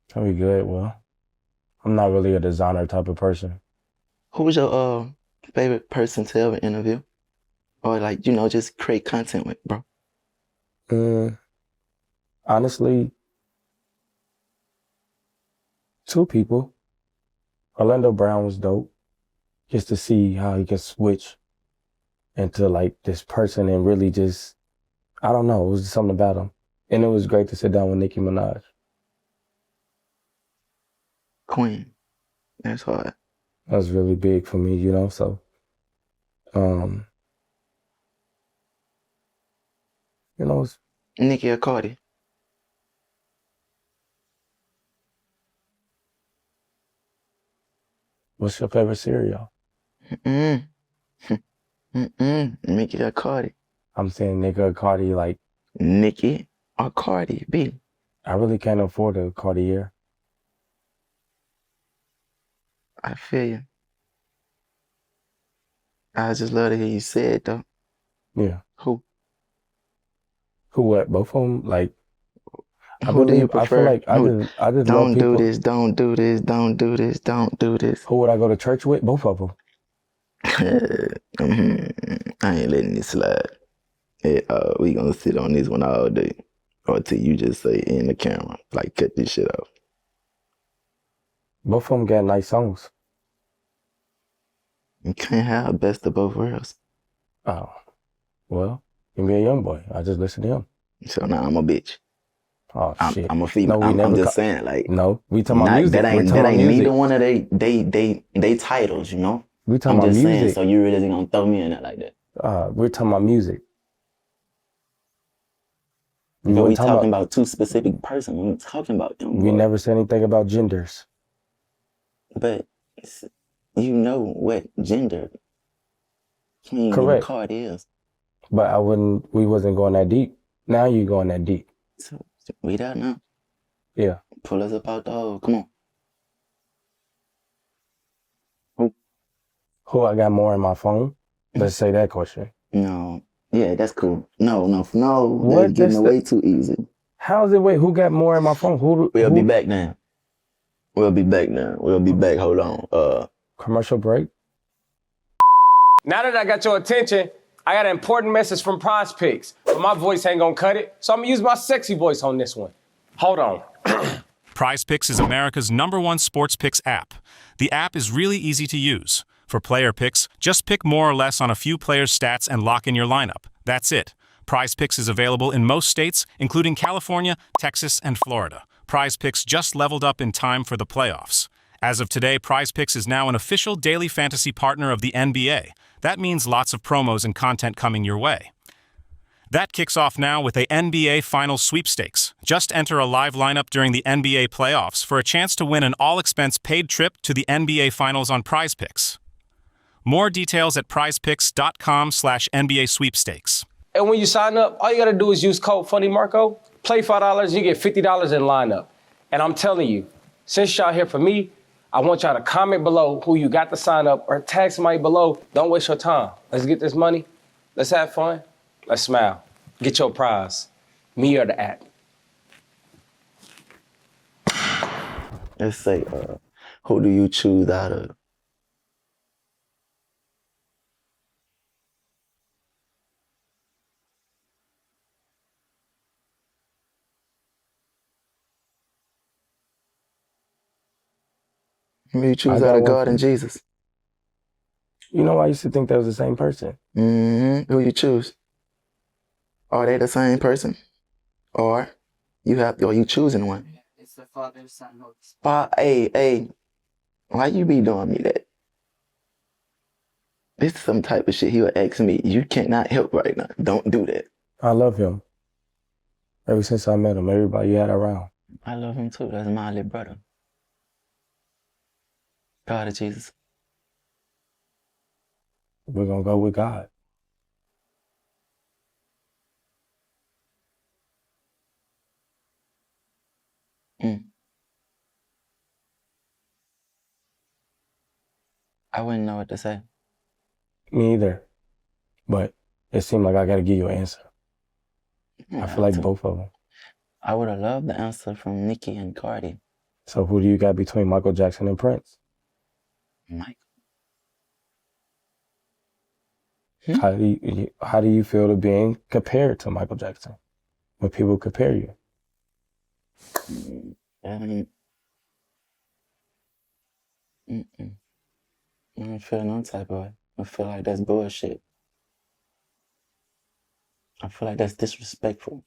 That'll be good. Well, I'm not really a designer type of person. Who was your favorite person to ever interview? Or like, just create content with, bro? Mm, honestly, two people. Orlando Brown was dope. Just to see how he can switch into like this person and really just, I don't know, it was just something about him. And it was great to sit down with Nicki Minaj. Queen. That's hard. That was really big for me, so um, it's, Nicki or Cardi? what's your favorite cereal? Mm. Nicki or Cardi? I'm saying nigga Cardi, like Nicki or Cardi B? I really can't afford a Cartier. I feel you. I just love to hear you say it though. Yeah. Who? Who what? Both of them? Like I Who do you feel prefer? like I just love Don't do people. this, don't do this, don't do this, don't do this. Who would I go to church with? Both of them. I ain't letting this slide. We gonna sit on this one all day. Or till you just say in the camera, like cut this shit off? Both of them got nice songs. You can't have best of both worlds. Oh, well, you be a young boy. I just listen to him. So now I'm a bitch. Oh shit. I'm a female. No, we I'm never. just saying, like, No, we talking about not music. that We ain't talking that about ain't music. neither one of they titles, you know. We talking I'm about just saying, music. so you really gonna throw me in there like that? We're talking about music. But we talking about two specific persons. We talking about them. We never said anything about genders. But you know what gender King and Correct. Card is. But we wasn't going that deep. Now you going that deep. So we don't know. Yeah. Pull us up out the hole. Come on. Who I got more in my phone? Let's say that question. No. Yeah, that's cool. No. What? That's getting way too easy. How's it? Wait, who got more in my phone? We'll be back now. We'll be back. Hold on. Commercial break. Now that I got your attention, I got an important message from PrizePicks, but my voice ain't gonna cut it, so I'm gonna use my sexy voice on this one. Hold on. PrizePicks is America's #1 sports picks app. The app is really easy to use. For player picks, just pick more or less on a few players' stats and lock in your lineup. That's it. PrizePicks is available in most states, including California, Texas, and Florida. PrizePicks just leveled up in time for the playoffs. As of today, PrizePicks is now an official daily fantasy partner of the NBA. That means lots of promos and content coming your way. That kicks off now with a NBA Finals sweepstakes. Just enter a live lineup during the NBA playoffs for a chance to win an all-expense-paid trip to the NBA Finals on PrizePicks. More details at prizepicks.com/NBA sweepstakes. And when you sign up, all you gotta do is use code FUNNYMARCO, play $5, you get $50 in lineup. And I'm telling you, since y'all here for me, I want y'all to comment below who you got to sign up or tag somebody below. Don't waste your time. Let's get this money. Let's have fun. Let's smile. Get your prize. Me or the app. Let's say, who do you choose out of? Who do you choose out of God and Jesus? You know, I used to think that was the same person. Who you choose? Are they the same person? Or you choosing one? It's the Father, Son, Holy Spirit. Hey, why you be doing me that? This is some type of shit he would ask me. You cannot help right now. Don't do that. I love him. Ever since I met him, everybody had around. I love him too. That's my little brother. God of Jesus. We're gonna go with God. I wouldn't know what to say. Me either. But it seemed like I gotta give you an answer. I feel like both of them. I would have loved the answer from Nicki and Cardi. So who do you got between Michael Jackson and Prince? Mike. How do you feel to being compared to Michael Jackson when people compare you? I don't feel no type of way. I feel like that's bullshit. I feel like that's disrespectful.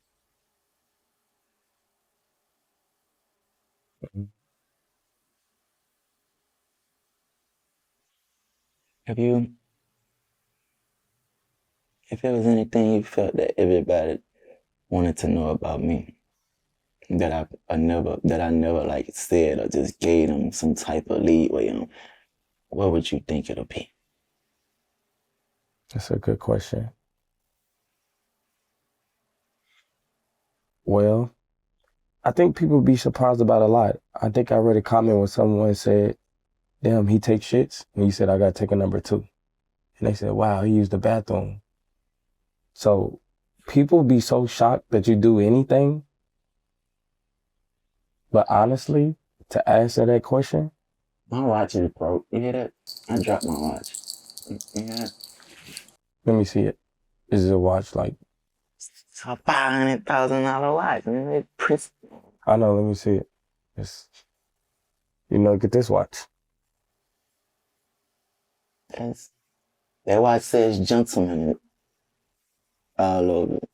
If there was anything you felt that everybody wanted to know about me, that I never like said or just gave them some type of leeway on, what would you think it'll be? That's a good question. Well, I think people be surprised about a lot. I think I read a comment when someone said, damn, he takes shits. And you said, I got to take a number 2. And they said, wow, he used the bathroom. So people be so shocked that you do anything. But honestly, to answer that question. My watch is broke. You hear that? I dropped my watch. You hear that? Let me see it. Is it a watch like It's a $500,000 watch. Man. It Prince. I know, let me see it. It's, get this watch. That watch says gentleman all over it.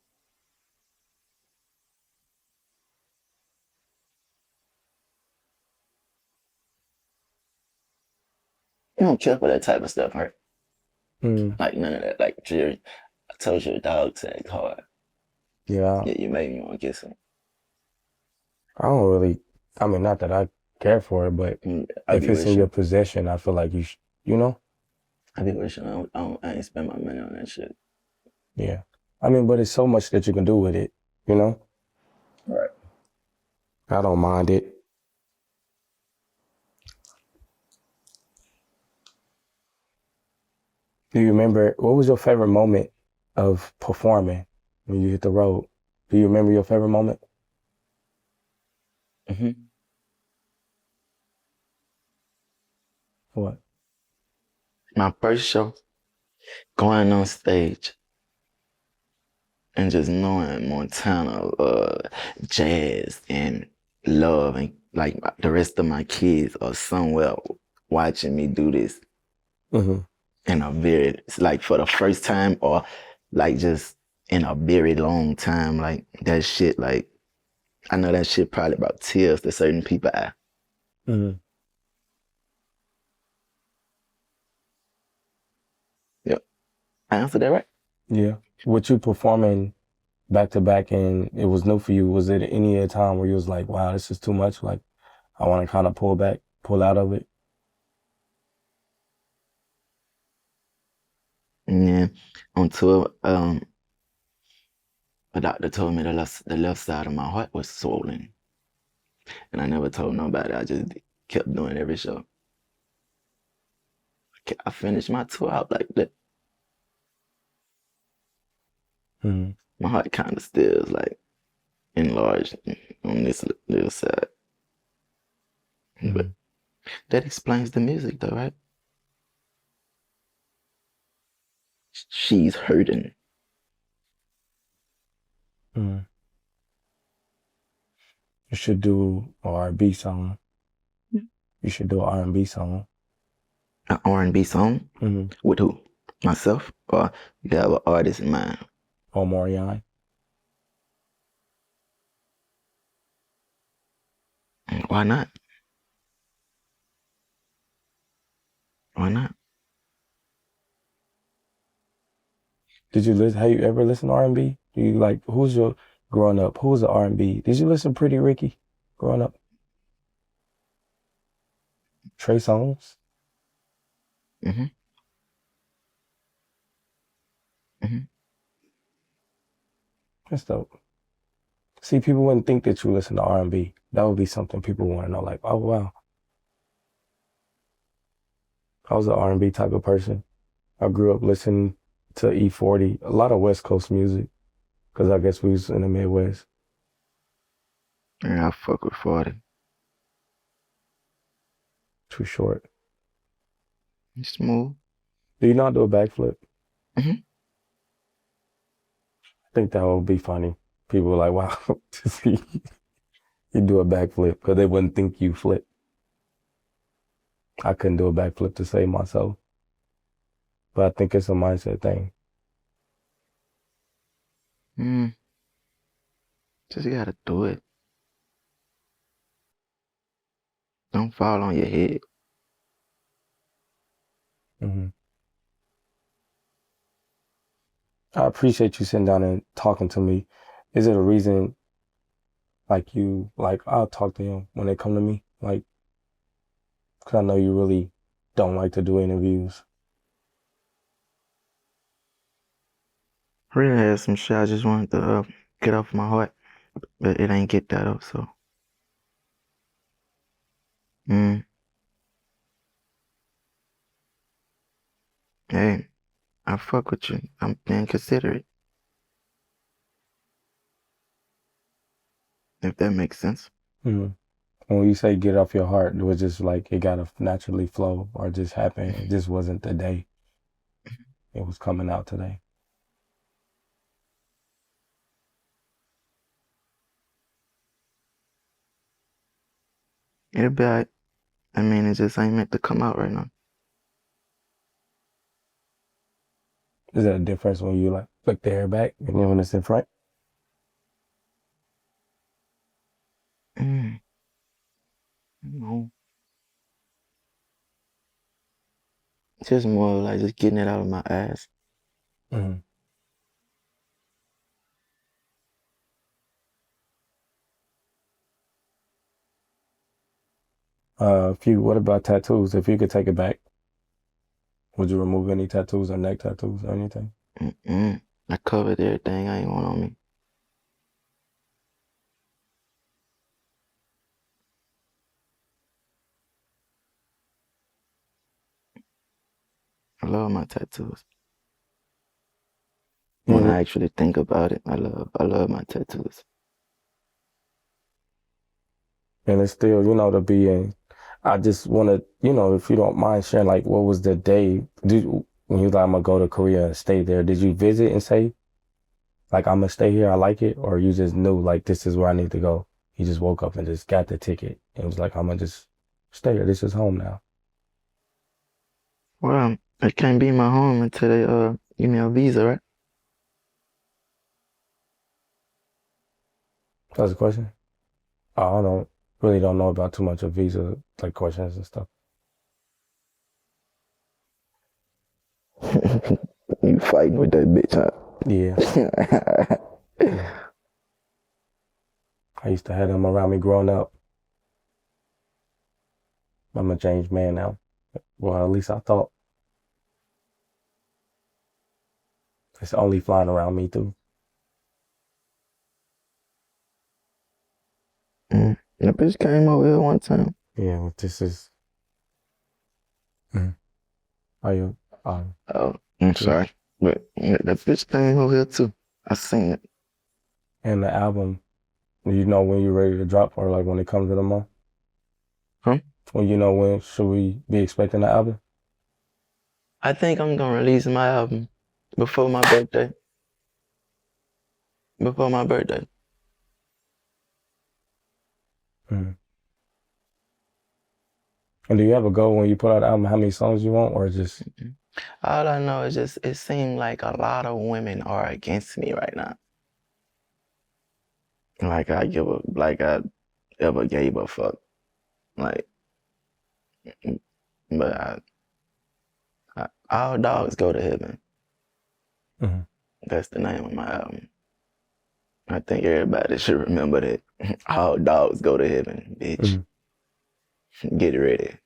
You don't care for that type of stuff, right? Mm. Like none of that. Like Jerry, I told you a dog tag hard. Yeah, Yeah, you made me want to get some. I don't really, I mean, not that I care for it, but I if be it's in your wishing. possession, I feel like I be wishing I ain't spend my money on that shit. yeah. I mean, but it's so much that you can do with it, you know? Right. I don't mind it. Do you remember, what was your favorite moment of performing when you hit the road? Do you remember your favorite moment? Mm-hmm. What? My first show, going on stage and just knowing Montana, jazz and love and like the rest of my kids are somewhere watching me do this Mm-hmm. it's like for the first time or like just in a very long time. Like that shit, like I know that shit probably brought tears to certain people. Mm-hmm. Yep. I answered that right? Yeah. With you performing back to back and it was new for you, was it any other time where you was like, wow, this is too much? Like, I want to kind of pull out of it? Yeah. On tour, the doctor told me the left side of my heart was swollen. And I never told nobody. I just kept doing every show. I finished my tour out like that. Mm-hmm. My heart kind of still is like enlarged on this little side. But that explains the music though, right? She's hurting. Mm-hmm. You should do an R&B song. You should do an R&B song. An R&B song? Mm-hmm. With who? Myself? Or you have an artist in mind? Or Marianne. Why not? Why not? Have you ever listened to R&B? Do you like, who's your, growing up, who's the R&B? Did you listen to Pretty Ricky growing up? Trey Songz? Mm-hmm. Mm-hmm. That's dope. See, people wouldn't think that you listen to R&B. That would be something people want to know, like, oh, wow. I was an R&B type of person. I grew up listening to E40, a lot of West Coast music, because I guess we was in the Midwest. Yeah, I fuck with 40. Too short. Smooth. Do you not do a backflip? Mm-hmm. I think that would be funny. People were like, wow, to see you do a backflip, because they wouldn't think you flip. I couldn't do a backflip to save myself. But I think it's a mindset thing. Just gotta do it. Don't fall on your head. Mm-hmm. I appreciate you sitting down and talking to me. Is it a reason, I'll talk to him when they come to me? Like, because I know you really don't like to do interviews. Really had some shit I just wanted to get off my heart, but it ain't get that up, so. Hey, I fuck with you. I'm being considerate, if that makes sense. Mm-hmm. When you say get off your heart, it was just like it gotta naturally flow or just happen. It just wasn't the day. It was coming out today. It'll be alright. I mean, it just ain't meant to come out right now. Is that a difference when you like flick the hair back and then when it's in front? Mm. No. Just more like just getting it out of my ass. Mm-hmm. What about tattoos? If you could take it back, would you remove any tattoos or neck tattoos or anything? Mm-mm. I covered everything I ain't want on me. I love my tattoos. When Yeah, I actually think about it, I love my tattoos. and it's still, to be in. I just want to, if you don't mind sharing, like, what was the day? When you was like, I'm gonna go to Korea and stay there, did you visit and say, like, I'm gonna stay here, I like it, or you just knew, like, this is where I need to go? You just woke up and just got the ticket and was like, I'm gonna just stay here. This is home now. Well, it can't be my home until they give me a visa, right? That's the question. I really don't know about too much of visa like questions and stuff. You fighting with that bitch, huh? Yeah. Yeah. I used to have them around me growing up. I'm a changed man now. Well, at least I thought. It's only flying around me too. That bitch came over here one time. Yeah, this is. Mm. Are you? Oh, I'm sorry. But yeah, that bitch came over here too. I seen it. And the album, you know when you're ready to drop, or like when it comes to the month? Huh? When should we be expecting the album? I think I'm gonna release my album before my birthday. Before my birthday. Mm. And do you have a goal when you put out the album, how many songs you want, or just? All I know is just it seems like a lot of women are against me right now. Like I ever gave a fuck. Like, but all dogs go to heaven. Mm-hmm. That's the name of my album. I think everybody should remember that. All dogs go to heaven, bitch. Mm-hmm. Get ready.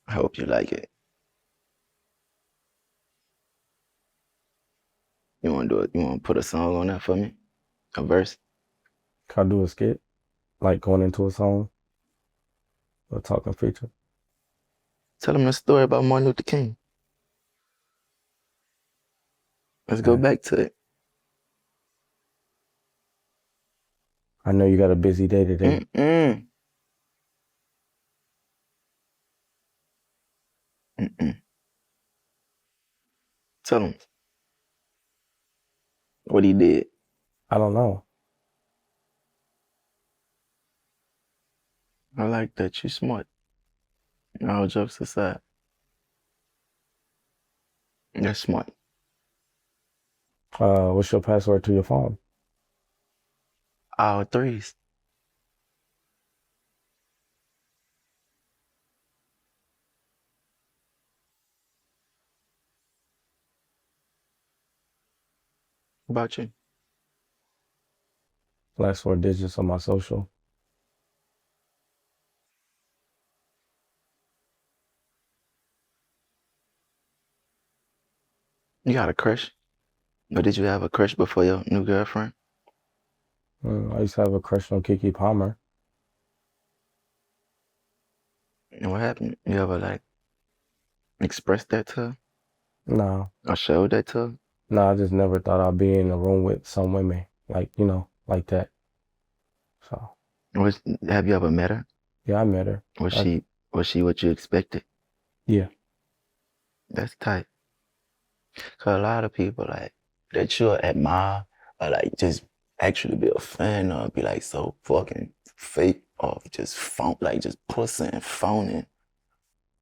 I hope you like it. You wanna do it? You wanna put a song on that for me? A verse? Can I do a skit, like going into a song, or talking feature? Tell them the story about Martin Luther King. Let's go Yeah. back to it. I know you got a busy day today. Mm-mm. Mm-mm. Tell him what he did. I don't know. I like that. You smart. All jokes aside. That's smart. What's your password to your phone? All threes. What about you? Last 4 digits on my social. You got a crush? Or did you have a crush before your new girlfriend? I used to have a crush on Kiki Palmer. And what happened? You ever like expressed that to her? No, Or showed that to her? no, I just never thought I'd be in a room with some women like like that. So Have you ever met her? yeah, I met her. Was I, she what you expected? yeah, That's tight. Cause a lot of people like that you'll admire or like just actually be a fan of, be like so fucking fake or just like just pussy and phony.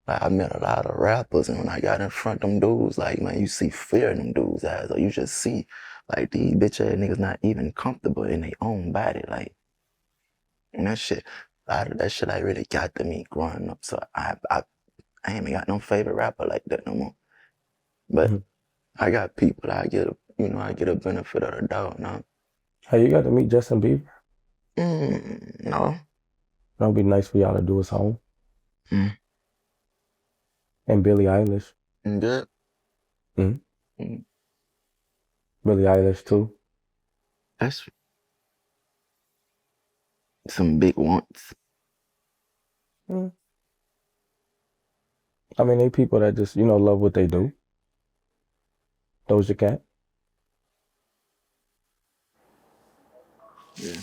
Like I met a lot of rappers, and when I got in front of them dudes, like man, you see fear in them dudes' eyes, or you just see like these bitch ass niggas not even comfortable in their own body, like, and that shit, a lot of that shit like really got to me growing up. So I ain't even got no favorite rapper like that no more. But I got people that I get a benefit of the doubt now. Hey, you got to meet Justin Bieber? No. That'd be nice for y'all to do a song. Mm. And Billie Eilish. Good. Billie Eilish too. That's some big wants. I mean, they people that just, love what they do. Doja Cat. Yeah.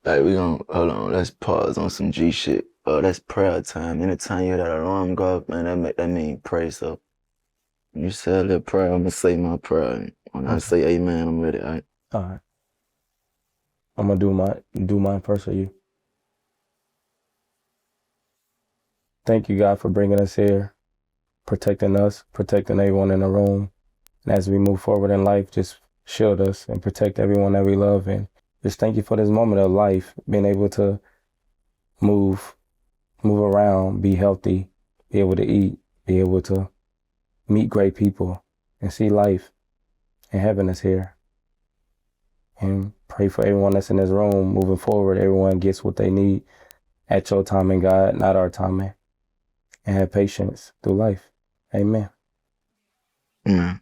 Like we gonna hold on, let's pause on some G shit. That's prayer time. Anytime you hear that alarm go off, man, that mean pray. So when you say a little prayer, I'm gonna say my prayer. When I say amen, I'm ready. All right. I'm gonna do mine first for you. Thank you, God, for bringing us here, protecting us, protecting everyone in the room. And as we move forward in life, just shield us and protect everyone that we love. And just thank you for this moment of life, being able to move around, be healthy, be able to eat, be able to meet great people and see life and heaven is here. And pray for everyone that's in this room moving forward. Everyone gets what they need at your timing, God, not our timing. And have patience through life. Amen. right.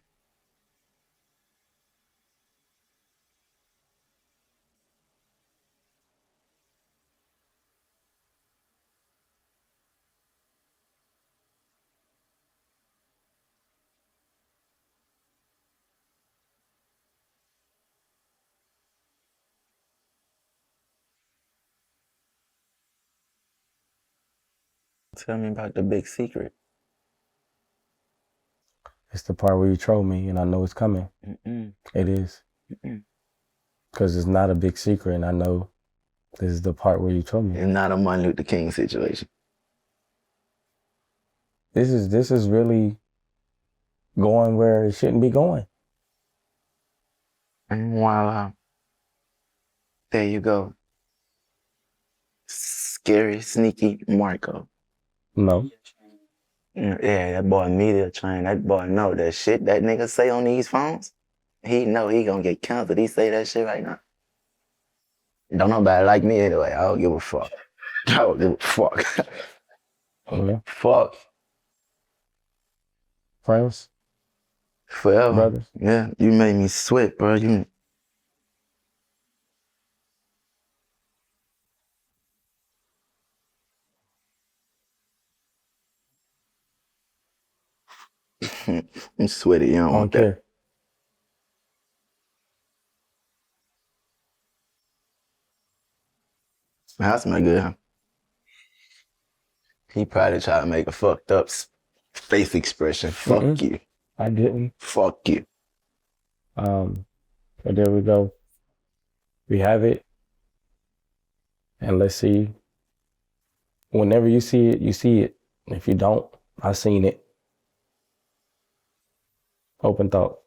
Tell me about the big secret. It's the part where you troll me and I know it's coming. It is. Because it's not a big secret and I know this is the part where you troll me. It's not a Martin Luther King situation. This is really going where it shouldn't be going. And voila. There you go. Scary, sneaky Marco. No. Yeah, that boy media train. That boy know that shit that nigga say on these phones. He know he gonna get canceled. He say that shit right now. Don't nobody like me anyway. I don't give a fuck. I don't give a fuck. Yeah. Fuck. Friends? Forever. Brothers? Yeah, you made me sweat, bro. You I'm sweaty. You don't I want don't that. care. That smell good, huh? He probably tried to make a fucked up face expression. Fuck you. I didn't. Fuck you. But there we go. We have it. And let's see. Whenever you see it, you see it. If you don't, I've seen it. Open thought.